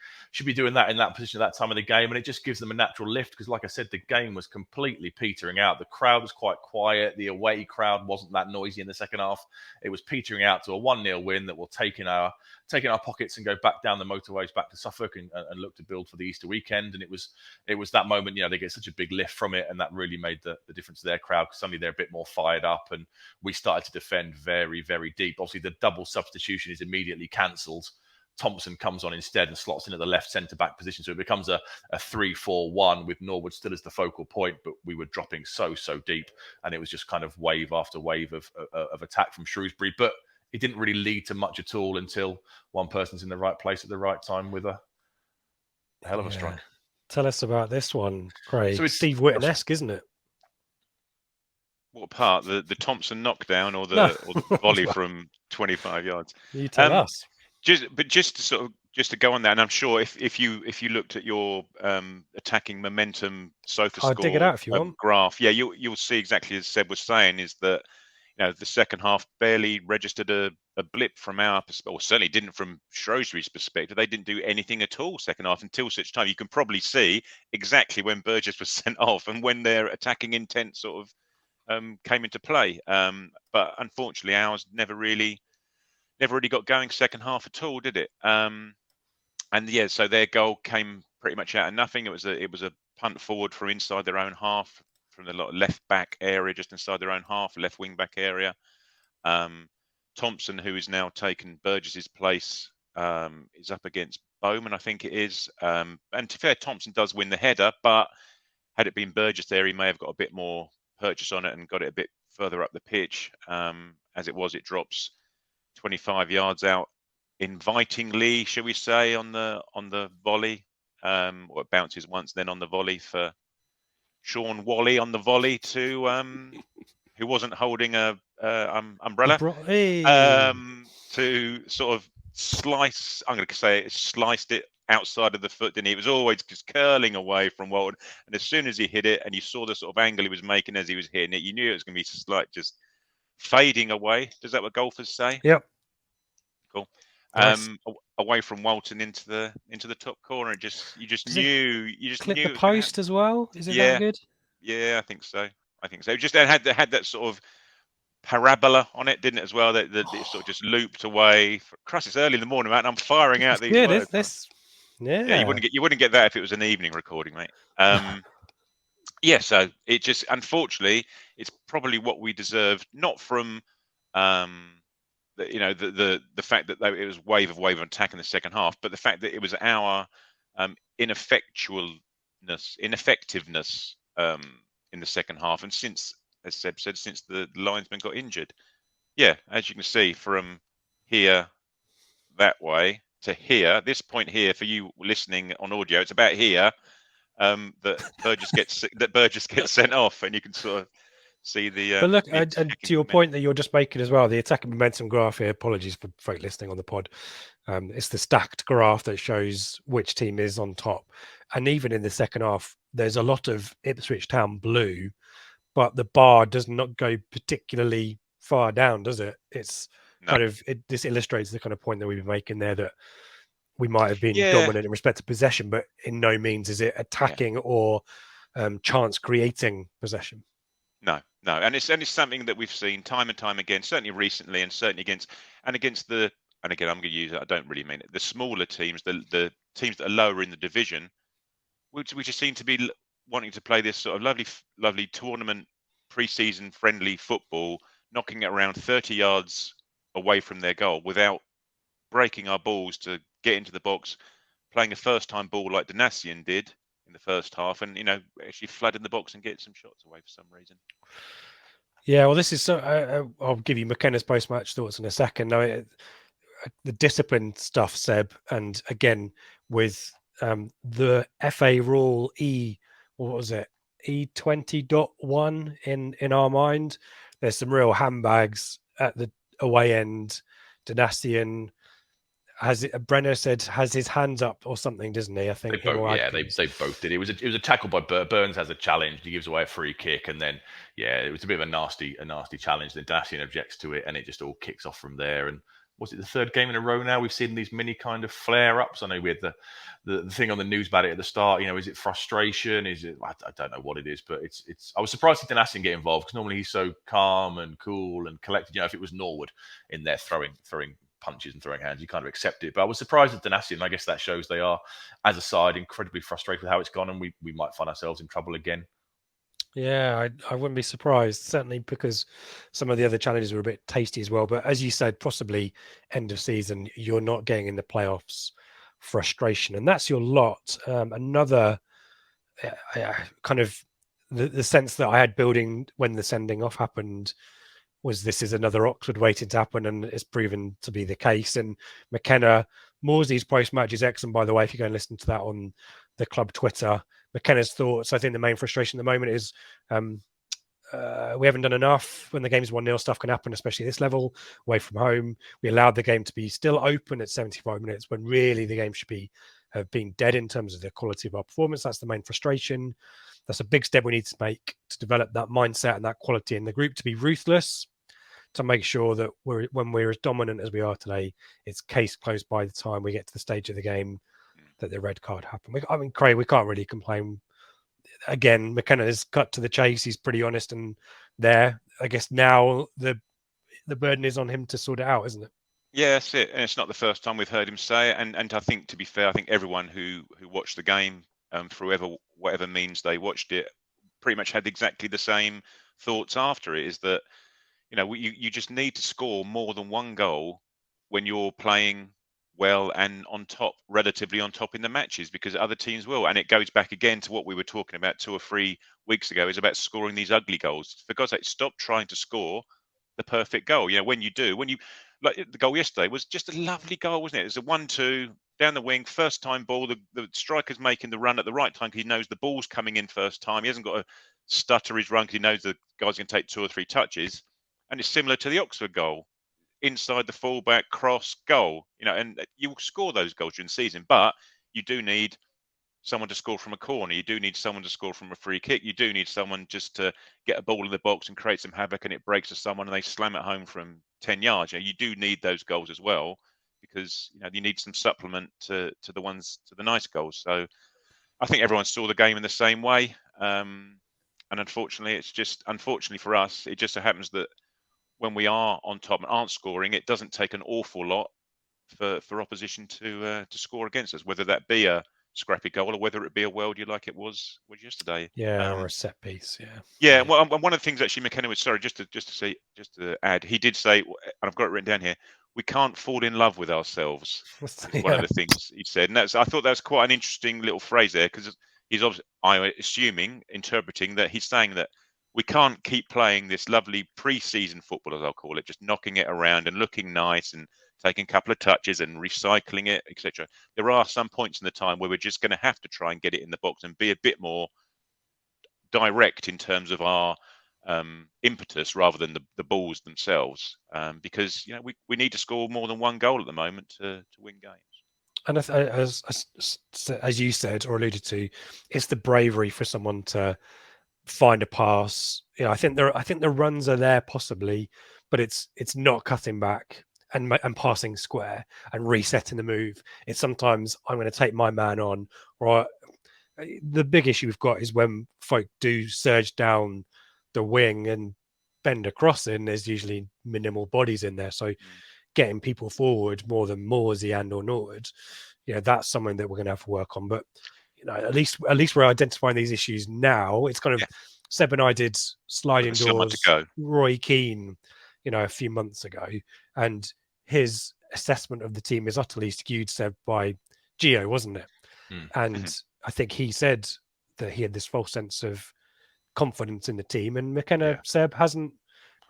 doing that in that position at that time of the game, and it just gives them a natural lift because, like I said, the game was completely petering out. The crowd was quite quiet. The away crowd wasn't that noisy in the second half. It was petering out to a 1-0 win that will take in our pockets and go back down the motorways back to Suffolk and look to build for the Easter weekend. And it was that moment, they get such a big lift from it, and that really made the difference to their crowd because suddenly they're a bit more fired up, and we started to defend very, very deep. Obviously, the double substitution is immediately cancelled. Thompson comes on instead and slots in at the left centre-back position. So it becomes a 3-4-1 with Norwood still as the focal point, but we were dropping so deep. And it was just kind of wave after wave of attack from Shrewsbury. But it didn't really lead to much at all until one person's in the right place at the right time with a hell of a strike. Tell us about this one, Craig. So it's Steve Whitten-esque, isn't it? What part? The Thompson knockdown or the volley from 25 yards? You tell us. Just to go on that, and I'm sure if you looked at your attacking momentum SofaScore I'll dig it out if you want. Graph, you'll see exactly as Seb was saying, is that the second half barely registered a blip from our perspective, or certainly didn't from Shrewsbury's perspective. They didn't do anything at all second half until such time. You can probably see exactly when Burgess was sent off and when their attacking intent sort of came into play, but unfortunately ours never really got going second half at all, did it? So their goal came pretty much out of nothing. It was a punt forward from inside their own half, from the left back area, just inside their own half, left wing back area. Thompson, who is now taken Burgess's place, is up against Bowman, I think it is. And to be fair, Thompson does win the header, but had it been Burgess there, he may have got a bit more purchase on it and got it a bit further up the pitch. As it was, it drops 25 yards out invitingly, shall we say, on the volley, or it bounces once, then on the volley for Sean Wally on the volley to who wasn't holding a umbrella, to sort of slice. I'm going to say it sliced it outside of the foot, didn't he? It was always just curling away from Walton, and as soon as he hit it, and you saw the sort of angle he was making as he was hitting it, you knew it was going to be just fading away. Does that what golfers say? Yep. Cool. Nice. away from Walton into the top corner. You just Does it knew clip it the was going to post happen. as well? Is it that Yeah, good? yeah, I think so. Just it had that sort of parabola on it, didn't it, as well? That it sort of just looped away. Christ, it's early in the morning, mate, and I'm firing out It's these good. words. This, Yeah, yeah. you wouldn't get that if it was an evening recording, mate. Yeah, so it just, unfortunately, it's probably what we deserved, not from the fact that it was wave of attack in the second half, but the fact that it was our ineffectiveness in the second half, and since, as Seb said, since the linesman got injured. Yeah, as you can see from here that way to here, this point here for you listening on audio, it's about here. That Burgess gets sent off, and you can sort of see the. But look, the and attacking to your momentum. point that you're just making as well, the attacking momentum graph here. Apologies for folk listening on the pod. It's the stacked graph that shows which team is on top, and even in the second half, there's a lot of Ipswich Town blue, but the bar does not go particularly far down, does it? It's No. this illustrates the kind of point that we've been making there, that we might have been Yeah. dominant in respect to possession, but in no means is it attacking or chance creating possession. No, and it's something that we've seen time and time again, certainly recently, and certainly against the. And again, I'm going to use it. I don't really mean it. The smaller teams, the teams that are lower in the division, we just seem to be wanting to play this sort of lovely tournament, pre-season friendly football, knocking it around 30 yards away from their goal without breaking our balls to get into the box, playing a first-time ball like Donatian did in the first half, and actually flooding the box and get some shots away for some reason. Yeah, well, this is so. I'll give you McKenna's post-match thoughts in a second. No, the discipline stuff, Seb, and again with the FA rule what was it, E20.1 in our mind. There's some real handbags at the away end. Donatian Brenner said has his hands up or something, doesn't he? I think they both did. It was a tackle by Burns, has a challenge. He gives away a free kick, and then it was a bit of a nasty challenge. Then Donatian objects to it, and it just all kicks off from there. And was it the third game in a row now we've seen these mini kind of flare-ups? I know we had the thing on the news about it at the start. Is it frustration? Is it? I don't know what it is, but it's. I was surprised to see Donatian get involved, because normally he's so calm and cool and collected. If it was Norwood in there throwing punches and throwing hands, you kind of accept it. But I was surprised at Donatian. I guess that shows they are, as a side, incredibly frustrated with how it's gone, and we might find ourselves in trouble again. Yeah, I wouldn't be surprised, certainly because some of the other challenges were a bit tasty as well. But as you said, possibly end of season, you're not getting in the playoffs, frustration, and that's your lot. Another kind of the sense that I had building when the sending off happened was this is another Oxford waiting to happen, and it's proven to be the case. And McKenna, Morsley's post-match is excellent, by the way, if you go and listen to that on the club Twitter. McKenna's thoughts, I think the main frustration at the moment is we haven't done enough. When the game's 1-0, stuff can happen, especially at this level, away from home. We allowed the game to be still open at 75 minutes when really the game should have been dead in terms of the quality of our performance. That's the main frustration. That's a big step we need to make to develop that mindset and that quality in the group, to be ruthless, to make sure that when we're as dominant as we are today, it's case closed by the time we get to the stage of the game that the red card happened. Craig, we can't really complain. Again, McKenna has cut to the chase. He's pretty honest, and there, I guess now the burden is on him to sort it out, isn't it? Yeah, that's it. And it's not the first time we've heard him say it. And I think, to be fair, I think everyone who watched the game through whatever means they watched it pretty much had exactly the same thoughts after it, is that you just need to score more than one goal when you're playing well and relatively on top in the matches, because other teams will. And it goes back again to what we were talking about 2 or 3 weeks ago, is about scoring these ugly goals. For God's sake, stop trying to score the perfect goal. When you like the goal yesterday was just a lovely goal, wasn't it? It was a 1-2 down the wing, first time ball. The striker's making the run at the right time because he knows the ball's coming in first time. He hasn't got to stutter his run because he knows the guy's going to take 2 or 3 touches. And it's similar to the Oxford goal. Inside the fullback, cross, goal. And you'll score those goals during the season, but you do need someone to score from a corner. You do need someone to score from a free kick. You do need someone just to get a ball in the box and create some havoc, and it breaks to someone and they slam it home from 10 yards. You do need those goals as well, because you need some supplement to the nice goals. So I think everyone saw the game in the same way, and unfortunately, unfortunately for us, it just so happens that when we are on top and aren't scoring, it doesn't take an awful lot for opposition to score against us, whether that be a scrappy goal or whether it be a worldie like it was yesterday. or a set piece. Yeah. Well, one of the things actually McKenna was just to add, he did say, and I've got it written down here, we can't fall in love with ourselves. Is one of the things he said, and I thought that's quite an interesting little phrase there, because he's obviously, I'm interpreting that he's saying that we can't keep playing this lovely pre-season football, as I'll call it, just knocking it around and looking nice and taking a couple of touches and recycling it, etc. There are some points in the time where we're just going to have to try and get it in the box and be a bit more direct in terms of our impetus rather than the balls themselves, because we need to score more than one goal at the moment to win games. And as you said or alluded to, it's the bravery for someone to find a pass. I think the runs are there possibly, but it's not cutting back and passing square and resetting the move. It's sometimes I'm going to take my man on, or the big issue we've got is when folk do surge down the wing and bend across in, there's usually minimal bodies in there. So getting people forward more than Morsey and or Norwood, that's something that we're going to have to work on. But at least we're identifying these issues now. It's kind of Seb and I did sliding doors Roy Keane, a few months ago, and his assessment of the team is utterly skewed, Seb, by Gio, wasn't it? And I think he said that he had this false sense of confidence in the team, and McKenna, Seb, hasn't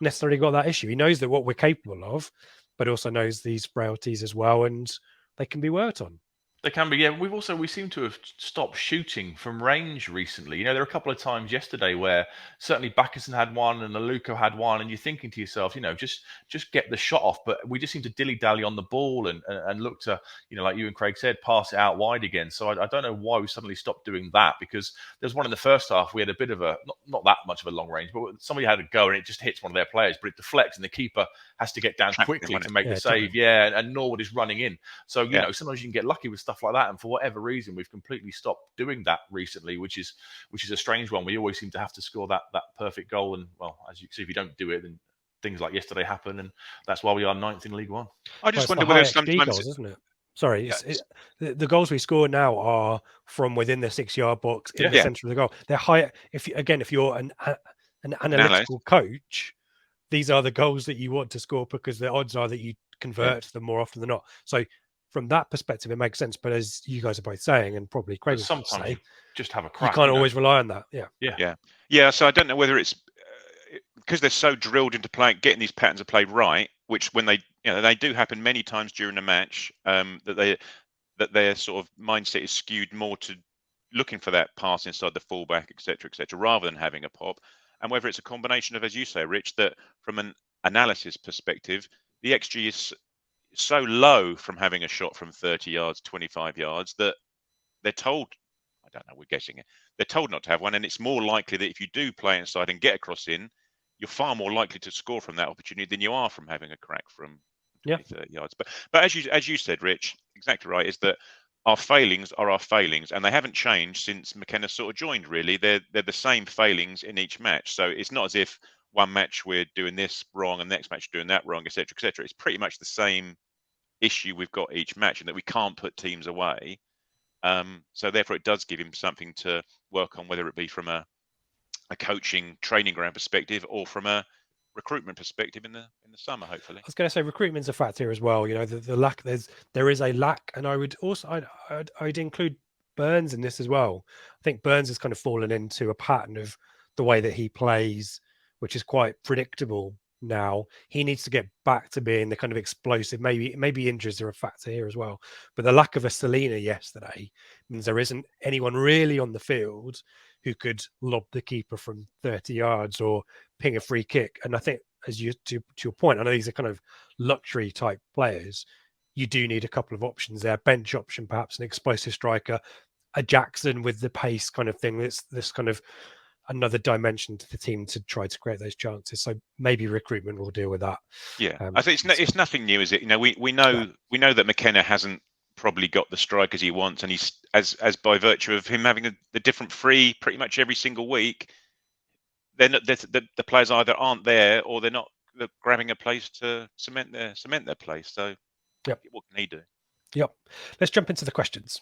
necessarily got that issue. He knows that what we're capable of, but also knows these frailties as well, and they can be worked on. They can be, yeah. We seem to have stopped shooting from range recently. There were a couple of times yesterday where certainly Bakkerson had one and Aluko had one, and you're thinking to yourself, just get the shot off. But we just seem to dilly-dally on the ball and look to, like you and Craig said, pass it out wide again. So I don't know why we suddenly stopped doing that, because there's one in the first half. We had a bit of a, not that much of a long range, but somebody had a go and it just hits one of their players, but it deflects and the keeper has to get down quickly to make the save. And Norwood is running in. So, sometimes you can get lucky with stuff like that, and for whatever reason we've completely stopped doing that recently, which is a strange one. We always seem to have to score that perfect goal, and well, as you can see, if you don't do it, then things like yesterday happen, and that's why we are 9th in League One. I just wonder whether sometimes goals, isn't it? Sorry, the goals we score now are from within the 6-yard box in the centre of the goal. They're higher. If you're an analytical coach, these are the goals that you want to score, because the odds are that you convert them more often than not. So from that perspective, it makes sense. But as you guys are both saying, and probably Craig will sometimes say, just have a crack. You can't always rely on that. Yeah. So I don't know whether it's because they're so drilled into getting these patterns of play right, which when they do happen many times during a match, that their sort of mindset is skewed more to looking for that pass inside the fullback, etc., rather than having a pop. And whether it's a combination of, as you say, Rich, that from an analysis perspective, the XG is so low from having a shot from 30 yards, 25 yards, that they're told, I don't know, we're guessing it, they're told not to have one. And it's more likely that if you do play inside and get a cross in, you're far more likely to score from that opportunity than you are from having a crack from 20, 30 yards. But as you said, Rich, exactly right, is that our failings are our failings, and they haven't changed since McKenna sort of joined, really. They're the same failings in each match. So it's not as if one match we're doing this wrong and the next match doing that wrong, etc., etc. It's pretty much the same issue we've got each match, and that we can't put teams away. So therefore it does give him something to work on, whether it be from a coaching training ground perspective or from a recruitment perspective in the summer, hopefully. I was going to say recruitment's a factor as well. The lack, there is a lack, and I would also I'd include Burns in this as well. I think Burns has kind of fallen into a pattern of the way that he plays, which is quite predictable now. He needs to get back to being the kind of explosive. Maybe injuries are a factor here as well, but the lack of a Selena yesterday means there isn't anyone really on the field who could lob the keeper from 30 yards or ping a free kick. And I think, to your point, I know these are kind of luxury type players. You do need a couple of options there. Bench option, perhaps an explosive striker, a Jackson with the pace kind of thing. This kind of another dimension to the team to try to create those chances. So maybe recruitment will deal with that. Yeah, I think it's nothing new, is it? We know that McKenna hasn't probably got the strikers he wants, and he's as by virtue of him having the different three pretty much every single week, then the players either aren't there or they're grabbing a place to cement their place. So, what can he do? Yep. Let's jump into the questions.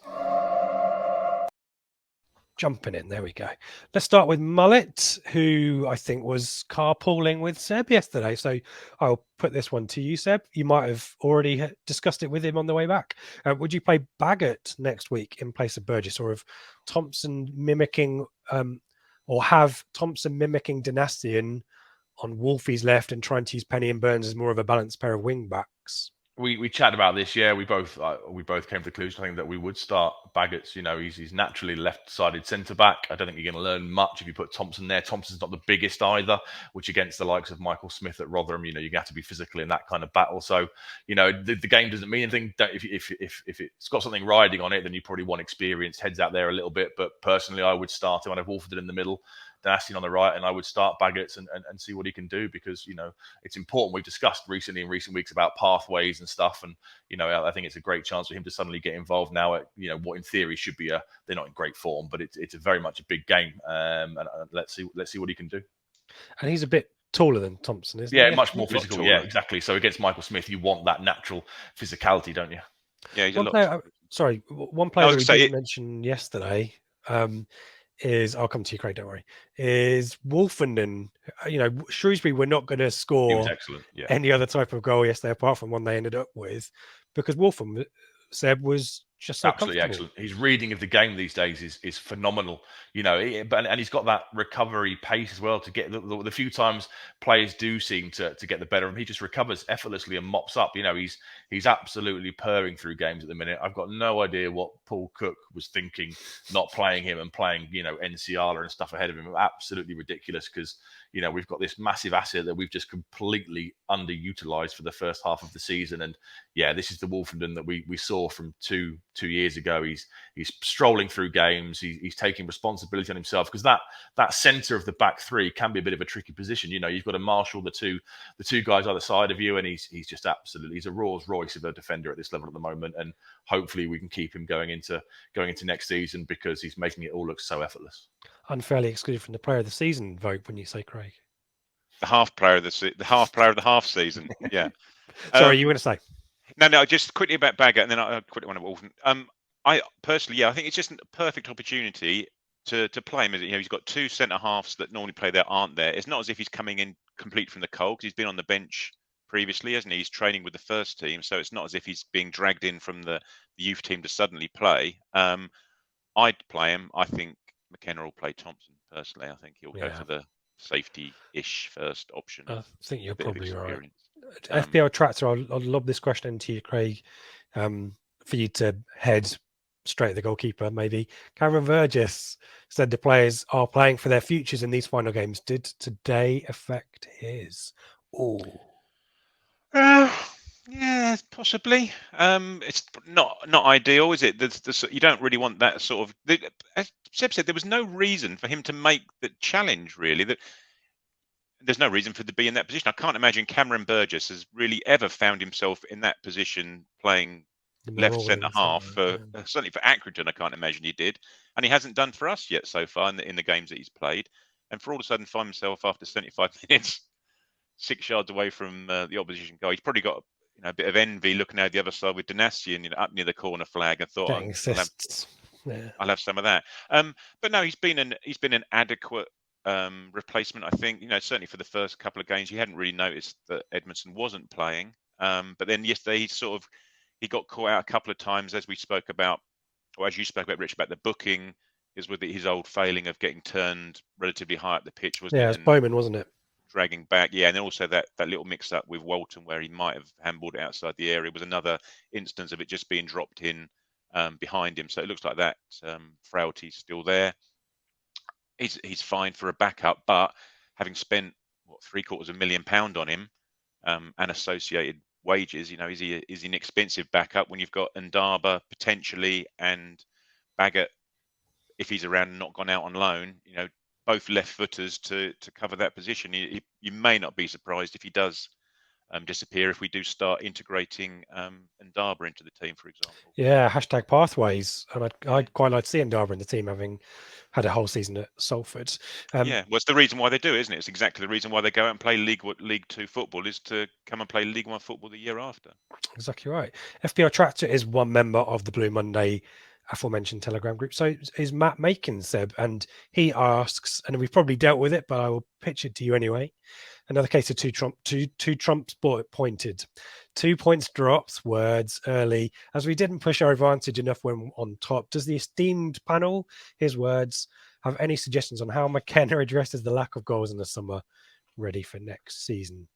Jumping in, there we go. Let's start with Mullet, who I think was carpooling with Seb yesterday. So I'll put this one to you, Seb. You might have already discussed it with him on the way back. Would you play Baggott next week in place of Burgess, or have Thompson mimicking, or have Thompson mimicking Dynastian on Wolfie's left and trying to use Penny and Burns as more of a balanced pair of wing backs? We chatted about this. Yeah, we both came to the conclusion, I think, that we would start Baggott. He's naturally left-sided centre back. I don't think you're going to learn much if you put Thompson there. Thompson's not the biggest either, which against the likes of Michael Smith at Rotherham, you have to be physical in that kind of battle. So the game doesn't mean anything. If it's got something riding on it, then you probably want experienced heads out there a little bit. But personally, I would start him. I'd have Wolford in the middle, Dynastian on the right, and I would start Baggott and see what he can do, because it's important. We've discussed recently in recent weeks about pathways and stuff, and I think it's a great chance for him to suddenly get involved now at what in theory should be they're not in great form, but it's a very much a big game, and let's see what he can do. And he's a bit taller than Thompson, isn't he? Yeah, much more physical. Yeah, exactly. So against Michael Smith, you want that natural physicality, don't you? Yeah, he's one player that we didn't mention yesterday. I'll come to you, Craig, don't worry, is Wolfenden. Shrewsbury were not going to score any other type of goal yesterday apart from one they ended up with, because Wolfenden, Seb, was just so absolutely excellent. His reading of the game these days is phenomenal, and he's got that recovery pace as well to get the few times players do seem to get the better of him. He just recovers effortlessly and mops up. He's absolutely purring through games at the minute. I've got no idea what Paul Cook was thinking, not playing him and playing, NCR and stuff ahead of him. Absolutely ridiculous, because, we've got this massive asset that we've just completely underutilized for the first half of the season. And yeah, this is the Wolfenden that we saw from two years ago. He's strolling through games. He's taking responsibility on himself, because that centre of the back three can be a bit of a tricky position. You've got to marshal the two guys either side of you, and he's just absolutely, he's a Rolls Royce of a defender at this level at the moment. And hopefully we can keep him going into next season, because he's making it all look so effortless. Unfairly excluded from the player of the season vote, when you say, Craig. The half player of the half season. Yeah. Sorry, you were going to say? No, just quickly about Baggott, and then I quickly want to Wolfen. I personally, I think it's just a perfect opportunity to play him. He's got two centre halves that normally play there aren't there. It's not as if he's coming in complete from the cold, because he's been on the bench previously, hasn't he? He's training with the first team, so it's not as if he's being dragged in from the youth team to suddenly play. I'd play him. I think McKenna will play Thompson. Personally, I think he'll go for the safety-ish first option. I think you're probably right. FPL Tractor, I'll lob this question into you, Craig, for you to head straight at the goalkeeper, maybe. Cameron Burgess said the players are playing for their futures in these final games. Did today affect his? Yeah, possibly. It's not ideal, is it? You don't really want that sort of. As Seb said, there was no reason for him to make the challenge. Really, there's no reason for him to be in that position. I can't imagine Cameron Burgess has really ever found himself in that position playing left centre half. Certainly for Accrington, I can't imagine he did, and he hasn't done for us yet so far in the games that he's played. And for all of a sudden find himself after 75 minutes 6 yards away from the opposition goal. He's probably got a bit of envy looking out the other side with Dynastian up near the corner flag, and thought I'll have some of that. But no, he's been an adequate replacement, I think. Certainly for the first couple of games, you hadn't really noticed that Edmondson wasn't playing. But then yesterday, he got caught out a couple of times, as we spoke about, or as you spoke about, Rich, about the booking, is with his old failing of getting turned relatively high up the pitch, wasn't it? Yeah, it was Bowman, wasn't it? Dragging back, yeah, and then also that little mix-up with Walton where he might have handballed it outside the area was another instance of it just being dropped in behind him. So it looks like that frailty's still there. He's fine for a backup, but having spent £750,000 on him and associated wages, is he an expensive backup when you've got Ndaba potentially and Baggott, if he's around and not gone out on loan, both left footers to cover that position. You may not be surprised if he does disappear if we do start integrating Ndaba into the team, for example. Yeah, hashtag pathways. And I'd quite like to see Ndaba in the team, having had a whole season at Salford. Yeah, well, it's the reason why they do it, isn't it? It's exactly the reason why they go out and play League Two football, is to come and play League One football the year after. Exactly right. FPL Tractor is one member of the Blue Monday aforementioned Telegram group. So is Matt Macon, Seb, and he asks, and we've probably dealt with it, but I will pitch it to you anyway. Another case of two trumps pointed. 2 points drops, words early, as we didn't push our advantage enough when on top. Does the esteemed panel, his words, have any suggestions on how McKenna addresses the lack of goals in the summer, ready for next season?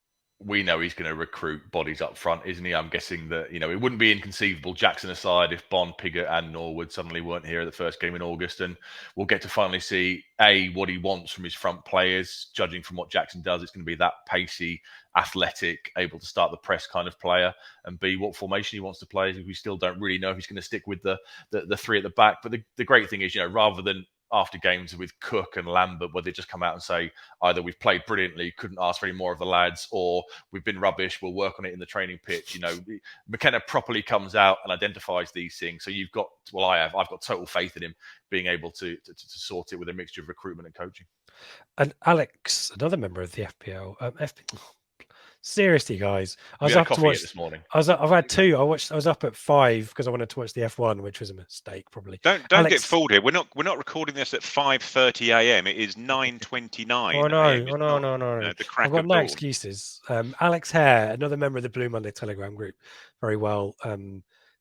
We know he's going to recruit bodies up front, isn't he? I'm guessing that, it wouldn't be inconceivable, Jackson aside, if Bond, Piggott and Norwood suddenly weren't here at the first game in August. And we'll get to finally see, A, what he wants from his front players. Judging from what Jackson does, it's going to be that pacey, athletic, able to start the press kind of player. And B, what formation he wants to play. We still don't really know if he's going to stick with the three at the back. But the great thing is, rather than after games with Cook and Lambert, where they just come out and say either we've played brilliantly, couldn't ask for any more of the lads, or we've been rubbish, we'll work on it in the training pitch. McKenna properly comes out and identifies these things. So I've got total faith in him being able to sort it with a mixture of recruitment and coaching. And Alex, another member of the FPL, seriously, guys, I was We had up to coffee watch this morning. I've had two. I was up at 5 because I wanted to watch the F1, which was a mistake, probably. Don't Alex, get fooled here. We're not recording this at 5:30 a.m. It is 9:29. Oh no. The crack I've got of no dawn. excuses. Alex Hare, another member of the Blue Monday Telegram group, very well.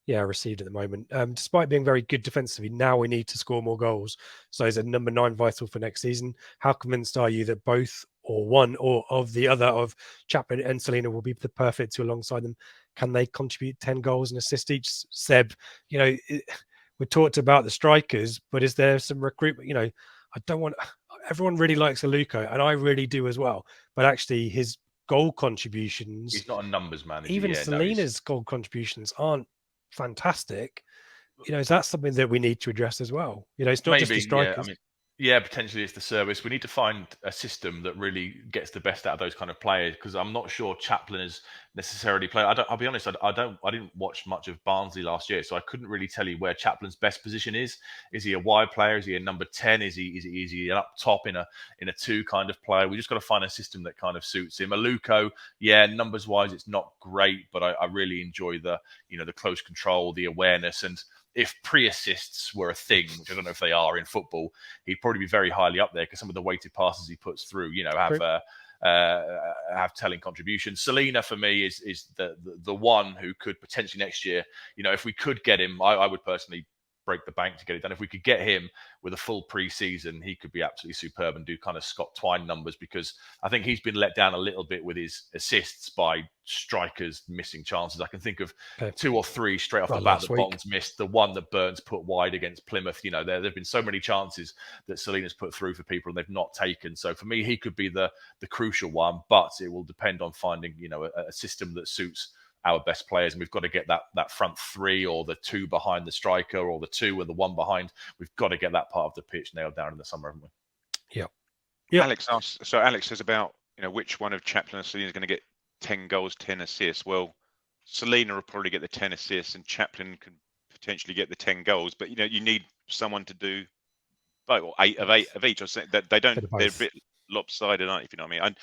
Received at the moment. Despite being very good defensively, now we need to score more goals. So is a number 9 vital for next season? How convinced are you that both or one or of the other of Chaplin and Selina will be the perfect two alongside them? Can they contribute 10 goals and assist each? Seb, we talked about the strikers, but is there some recruitment? I don't want. Everyone really likes Aluko, and I really do as well. But actually, his goal contributions. He's not a numbers man. Even Selina's goal contributions aren't fantastic. Is that something that we need to address as well? It's not just the strikers. Yeah, potentially it's the service. We need to find a system that really gets the best out of those kind of players, because I'm not sure Chaplin has necessarily played. I'll be honest, I didn't watch much of Barnsley last year, so I couldn't really tell you where Chaplin's best position is. Is he a wide player? Is he a number 10? Is he an up top in a 2 kind of player? We just got to find a system that kind of suits him. Aluko, numbers wise, it's not great, but I really enjoy the close control, the awareness, and if pre-assists were a thing, which I don't know if they are in football, he'd probably be very highly up there, because some of the weighted passes he puts through, have telling contributions. Selina for me is the one who could potentially next year, if we could get him, I would personally break the bank to get it done. If we could get him with a full pre-season, he could be absolutely superb and do kind of Scott Twine numbers, because I think he's been let down a little bit with his assists by strikers missing chances. I can think of 2 or 3 straight off the bat that Bond's missed. The one that Burns put wide against Plymouth. There have been so many chances that Selina's put through for people and they've not taken. So for me, he could be the crucial one, but it will depend on finding a system that suits our best players, and we've got to get that front 3, or the 2 behind the striker, or the 2 and the 1 behind. We've got to get that part of the pitch nailed down in the summer, haven't we? Yeah. Alex asks. So Alex says about which one of Chaplin and Selina is going to get 10 goals, 10 assists. Well, Selina will probably get the 10 assists, and Chaplin can potentially get the 10 goals. But you need someone to do both, or 8 of each. Or that they don't. They're a bit lopsided, aren't you? If you know what I mean. And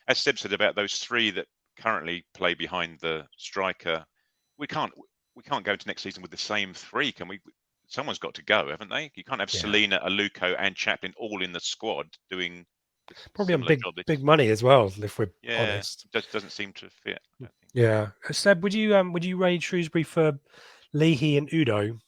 as Seb said about those 3 that currently play behind the striker, we can't go into next season with the same 3, can we? Someone's got to go, haven't they? You can't have Selina, Aluko and Chaplin all in the squad doing probably on big money as well, if we're honest. Just doesn't seem to fit. Yeah. Seb, would you raid Shrewsbury for Leahy and Udo?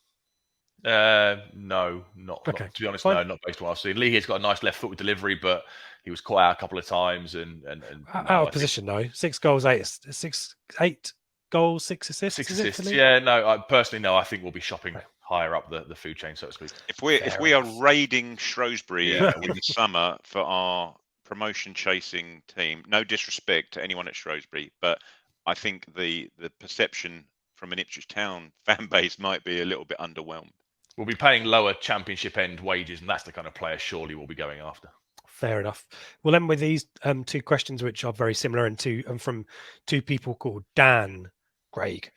No, not to be honest. Fine. No, not based on what I've seen. Leahy's got a nice left foot with delivery, but he was caught out a couple of times and out of position though. 6 goals, 8 goals, 6 assists. 6 assists. Yeah, no. I personally, I think we'll be shopping higher up the food chain, so to speak. If we are raiding Shrewsbury in the summer for our promotion chasing team, no disrespect to anyone at Shrewsbury, but I think the perception from an Ipswich Town fan base might be a little bit underwhelmed. We'll be paying lower championship end wages, and that's the kind of player surely we'll be going after. Fair enough. We'll end with these two questions, which are very similar, and from two people called Dan Craig.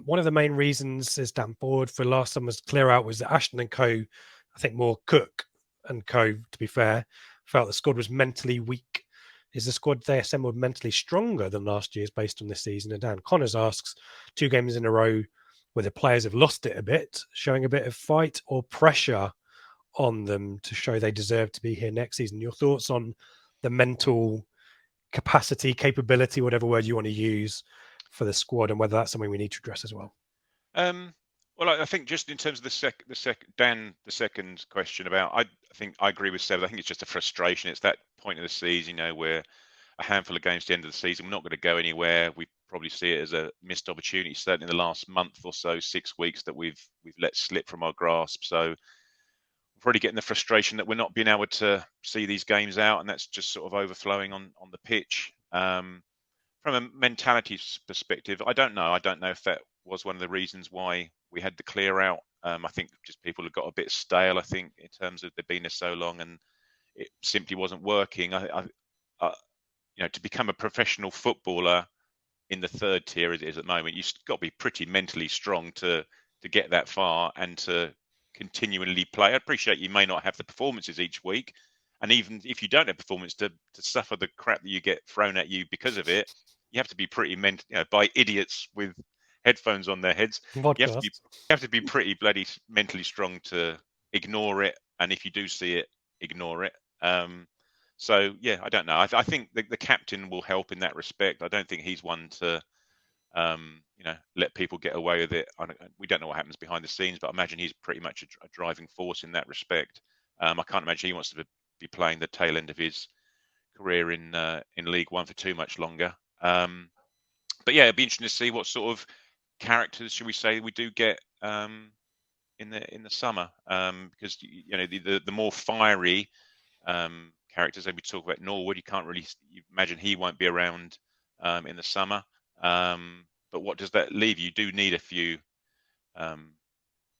One of the main reasons, as Dan Ford, for last summer's clear out was that Ashton and co, I think more Cook and co, to be fair, felt the squad was mentally weak. Is the squad they assembled mentally stronger than last year's based on this season? And Dan Connors asks, 2 games in a row where the players have lost it a bit, showing a bit of fight or pressure on them to show they deserve to be here next season. Your thoughts on the mental capacity, capability, whatever word you want to use for the squad, and whether that's something we need to address as well? Well, I think just in terms of the second question about, I think I agree with Seb. I think it's just a frustration. It's that point of the season, where a handful of games to the end of the season, we're not going to go anywhere. We probably see it as a missed opportunity, certainly in the last month or so, 6 weeks that we've let slip from our grasp. So we're already getting the frustration that we're not being able to see these games out, and that's just sort of overflowing on the pitch. From a mentality perspective, I don't know. I don't know if that was one of the reasons why we had the clear out. I think just people have got a bit stale, I think, in terms of they've been there so long and it simply wasn't working. To become a professional footballer in the third tier as it is at the moment, you've got to be pretty mentally strong to get that far and to continually play. I appreciate you may not have the performances each week, and even if you don't have performance, to suffer the crap that you get thrown at you because of it, you have to be pretty by idiots with headphones on their heads. You have to be pretty bloody mentally strong to ignore it, and if you do see it, ignore it. So yeah, I don't know. I think the captain will help in that respect. I don't think he's one to let people get away with it. We don't know what happens behind the scenes, but I imagine he's pretty much a driving force in that respect. I can't imagine he wants to be playing the tail end of his career in League One for too much longer. But yeah, it'd be interesting to see what sort of characters, should we say, we do get in the summer, because the more fiery characters, and we talk about Norwood, you imagine he won't be around in the summer. But what does that leave? You do need a few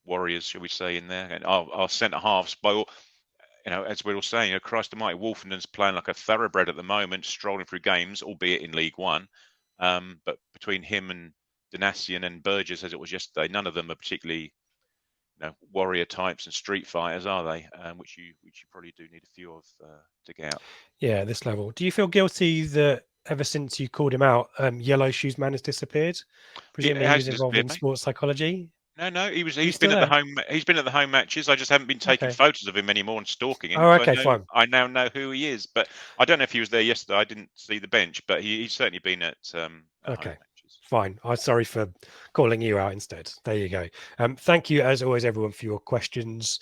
warriors, shall we say, in there. And our centre halves, by all, as we're all saying, Christ Almighty, Wolfenden's playing like a thoroughbred at the moment, strolling through games, albeit in League One. But between him and Danassian and Burgess, as it was yesterday, none of them are particularly warrior types and street fighters, are they? Which you probably do need a few of to get out. Yeah, at this level. Do you feel guilty that ever since you called him out, Yellow Shoes Man has disappeared? Presumably he was involved in sports psychology. No, he's been at the home. He's been at the home matches. I just haven't been taking photos of him anymore and stalking him. Oh, okay, fine. I now know who he is, but I don't know if he was there yesterday. I didn't see the bench, but he's certainly been at home matches. Fine. I'm sorry for calling you out instead. There you go. Thank you, as always, everyone, for your questions.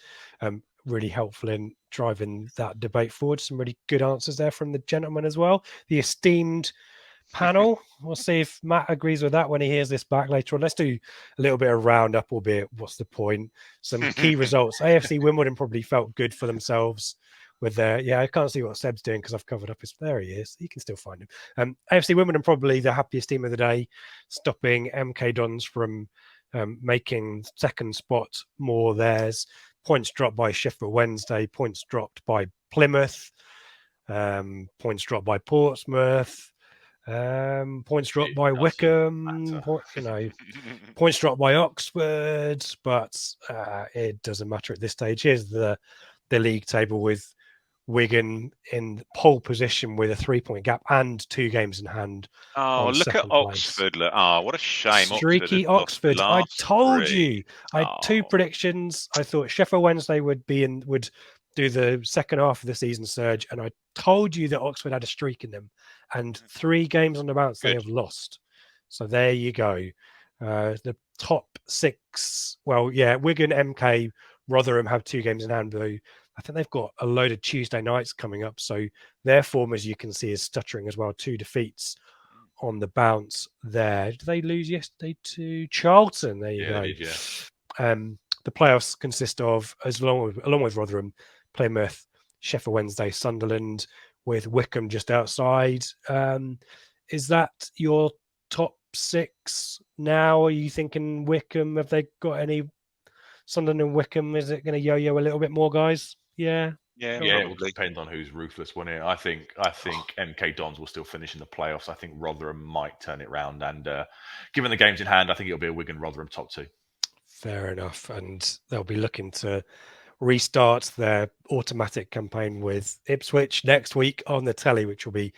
Really helpful in driving that debate forward. Some really good answers there from the gentleman as well. The esteemed panel. We'll see if Matt agrees with that when he hears this back later on. Let's do a little bit of roundup, albeit what's the point? Some key results. AFC Wimbledon probably felt good for themselves with their, I can't see what Seb's doing because I've covered up his, there he is. You can still find him. AFC Wimbledon probably the happiest team of the day, stopping MK Dons from making second spot more theirs. Points dropped by Sheffield Wednesday, points dropped by Plymouth, points dropped by Portsmouth, points dropped by Wickham, points dropped by Oxford, but it doesn't matter at this stage. Here's the league table with Wigan in pole position with a 3-point gap and 2 games in hand. Oh, look at Oxford. Oh, what a shame. Streaky Oxford. I told you. I had 2 predictions. I thought Sheffield Wednesday would do the second half of the season surge, and I told you that Oxford had a streak in them. And 3 games on the bounce they have lost. So there you go. The top 6, Wigan, MK, Rotherham have 2 games in hand, though. I think they've got a load of Tuesday nights coming up. So their form, as you can see, is stuttering as well. 2 defeats on the bounce there. Did they lose yesterday to Charlton? There you go. The playoffs consist of, along with Rotherham, Plymouth, Sheffield Wednesday, Sunderland, with Wickham just outside. Is that your top 6 now? Are you thinking Wickham? Have they got any? Sunderland and Wickham, is it going to yo-yo a little bit more, guys? Yeah. Yeah, Yeah, it will probably. depend on who's ruthless, won't it? I think MK Dons will still finish in the playoffs. I think Rotherham might turn it round, and given the games in hand, I think it'll be a Wigan Rotherham top 2. Fair enough, and they'll be looking to restart their automatic campaign with Ipswich next week on the telly, which will be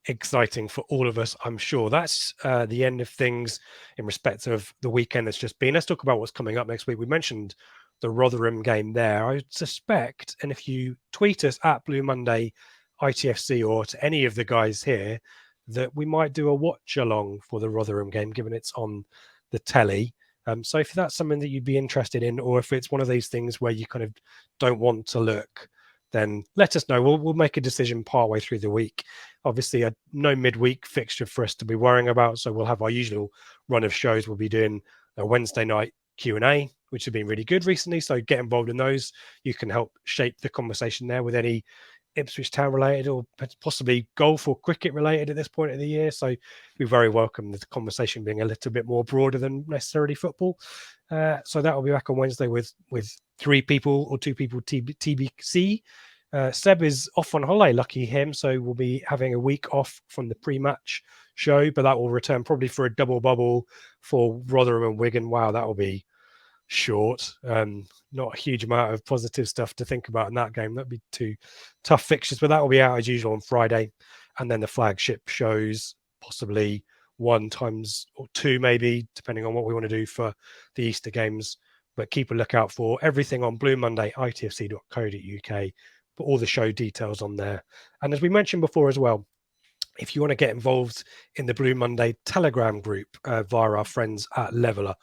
exciting for all of us, I'm sure. That's the end of things in respect of the weekend that's just been. Let's talk about what's coming up next week. We mentioned the Rotherham game there. I suspect, and if you tweet us at Blue Monday ITFC or to any of the guys here, that we might do a watch along for the Rotherham game, given it's on the telly. So if that's something that you'd be interested in, or if it's one of these things where you kind of don't want to look, then let us know. We'll make a decision partway through the week. Obviously, no midweek fixture for us to be worrying about, so we'll have our usual run of shows. We'll be doing a Wednesday night Q&A, which have been really good recently, so get involved in those. You can help shape the conversation there with any Ipswich Town related or possibly golf or cricket related at this point of the year. So we very welcome the conversation being a little bit more broader than necessarily football. So that will be back on Wednesday with 3 people or 2 people TBC. Seb is off on holiday, lucky him. So we'll be having a week off from the pre-match show, but that will return probably for a double bubble for Rotherham and Wigan. Wow, that will be short. Not a huge amount of positive stuff to think about in that game. That'd be 2 tough fixtures, but that will be out as usual on Friday. And then the flagship shows possibly 1 times or 2 maybe, depending on what we want to do for the Easter games. But keep a lookout for everything on Blue Monday, itfc.co.uk. Put all the show details on there. And as we mentioned before as well, if you want to get involved in the Blue Monday Telegram group via our friends at Leveler,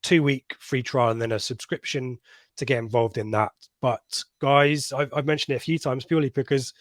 2-week free trial and then a subscription to get involved in that. But guys, I've mentioned it a few times purely because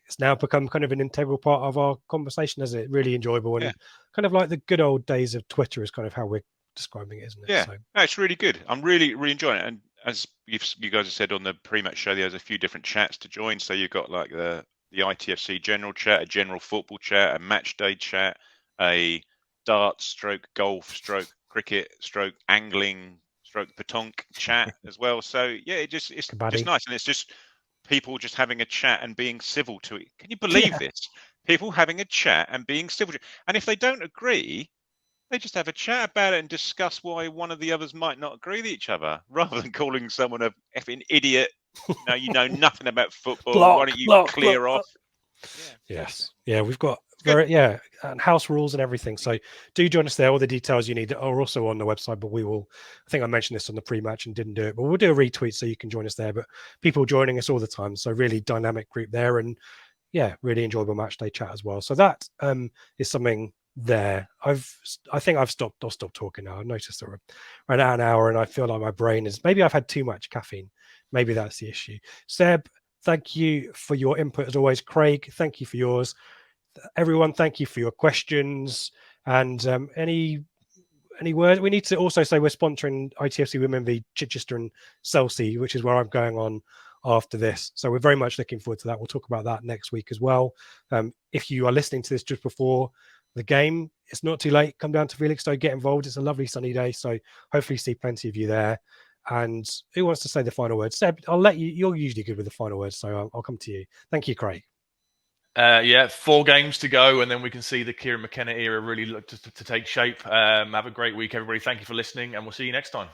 it's now become kind of an integral part of our conversation, isn't it? Really enjoyable and kind of like the good old days of Twitter is kind of how we're describing it, isn't it? Yeah, So, no, it's really good. I'm really enjoying it. And as you guys have said on the pre-match show, there's a few different chats to join. So you've got like the ITFC general chat, a general football chat, a match day chat, a darts stroke golf stroke cricket stroke angling stroke petanque chat as well. So yeah, it's just nice, and it's just people just having a chat and being civil to it. Can you believe this? People having a chat and being civil, and if they don't agree, they just have a chat about it and discuss why one of the others might not agree with each other, rather than calling someone a effing idiot. No, you know nothing about football. Why don't you clear off? Yes. Yeah, we've got and house rules and everything. So do join us there. All the details you need are also on the website, but we will, I think I mentioned this on the pre-match and didn't do it, but we'll do a retweet so you can join us there. But people joining us all the time. So really dynamic group there, and yeah, really enjoyable match day chat as well. So that is something there. I think I'll stop talking now. I noticed that we're right now an hour and I feel like my brain is, maybe I've had too much caffeine. Maybe that's the issue. Seb, thank you for your input as always. Craig, thank you for yours. Everyone, thank you for your questions. And any words? We need to also say we're sponsoring ITFC Women v Chichester and Chelsea, which is where I'm going on after this. So we're very much looking forward to that. We'll talk about that next week as well. If you are listening to this just before the game, it's not too late. Come down to Felixstowe, get involved. It's a lovely sunny day. So hopefully see plenty of you there. And who wants to say the final word? Seb, I'll let you. You're usually good with the final words, so I'll come to you. Thank you, Craig. 4 games to go, and then we can see the Kieran McKenna era really look to take shape. Have a great week, everybody. Thank you for listening, and we'll see you next time.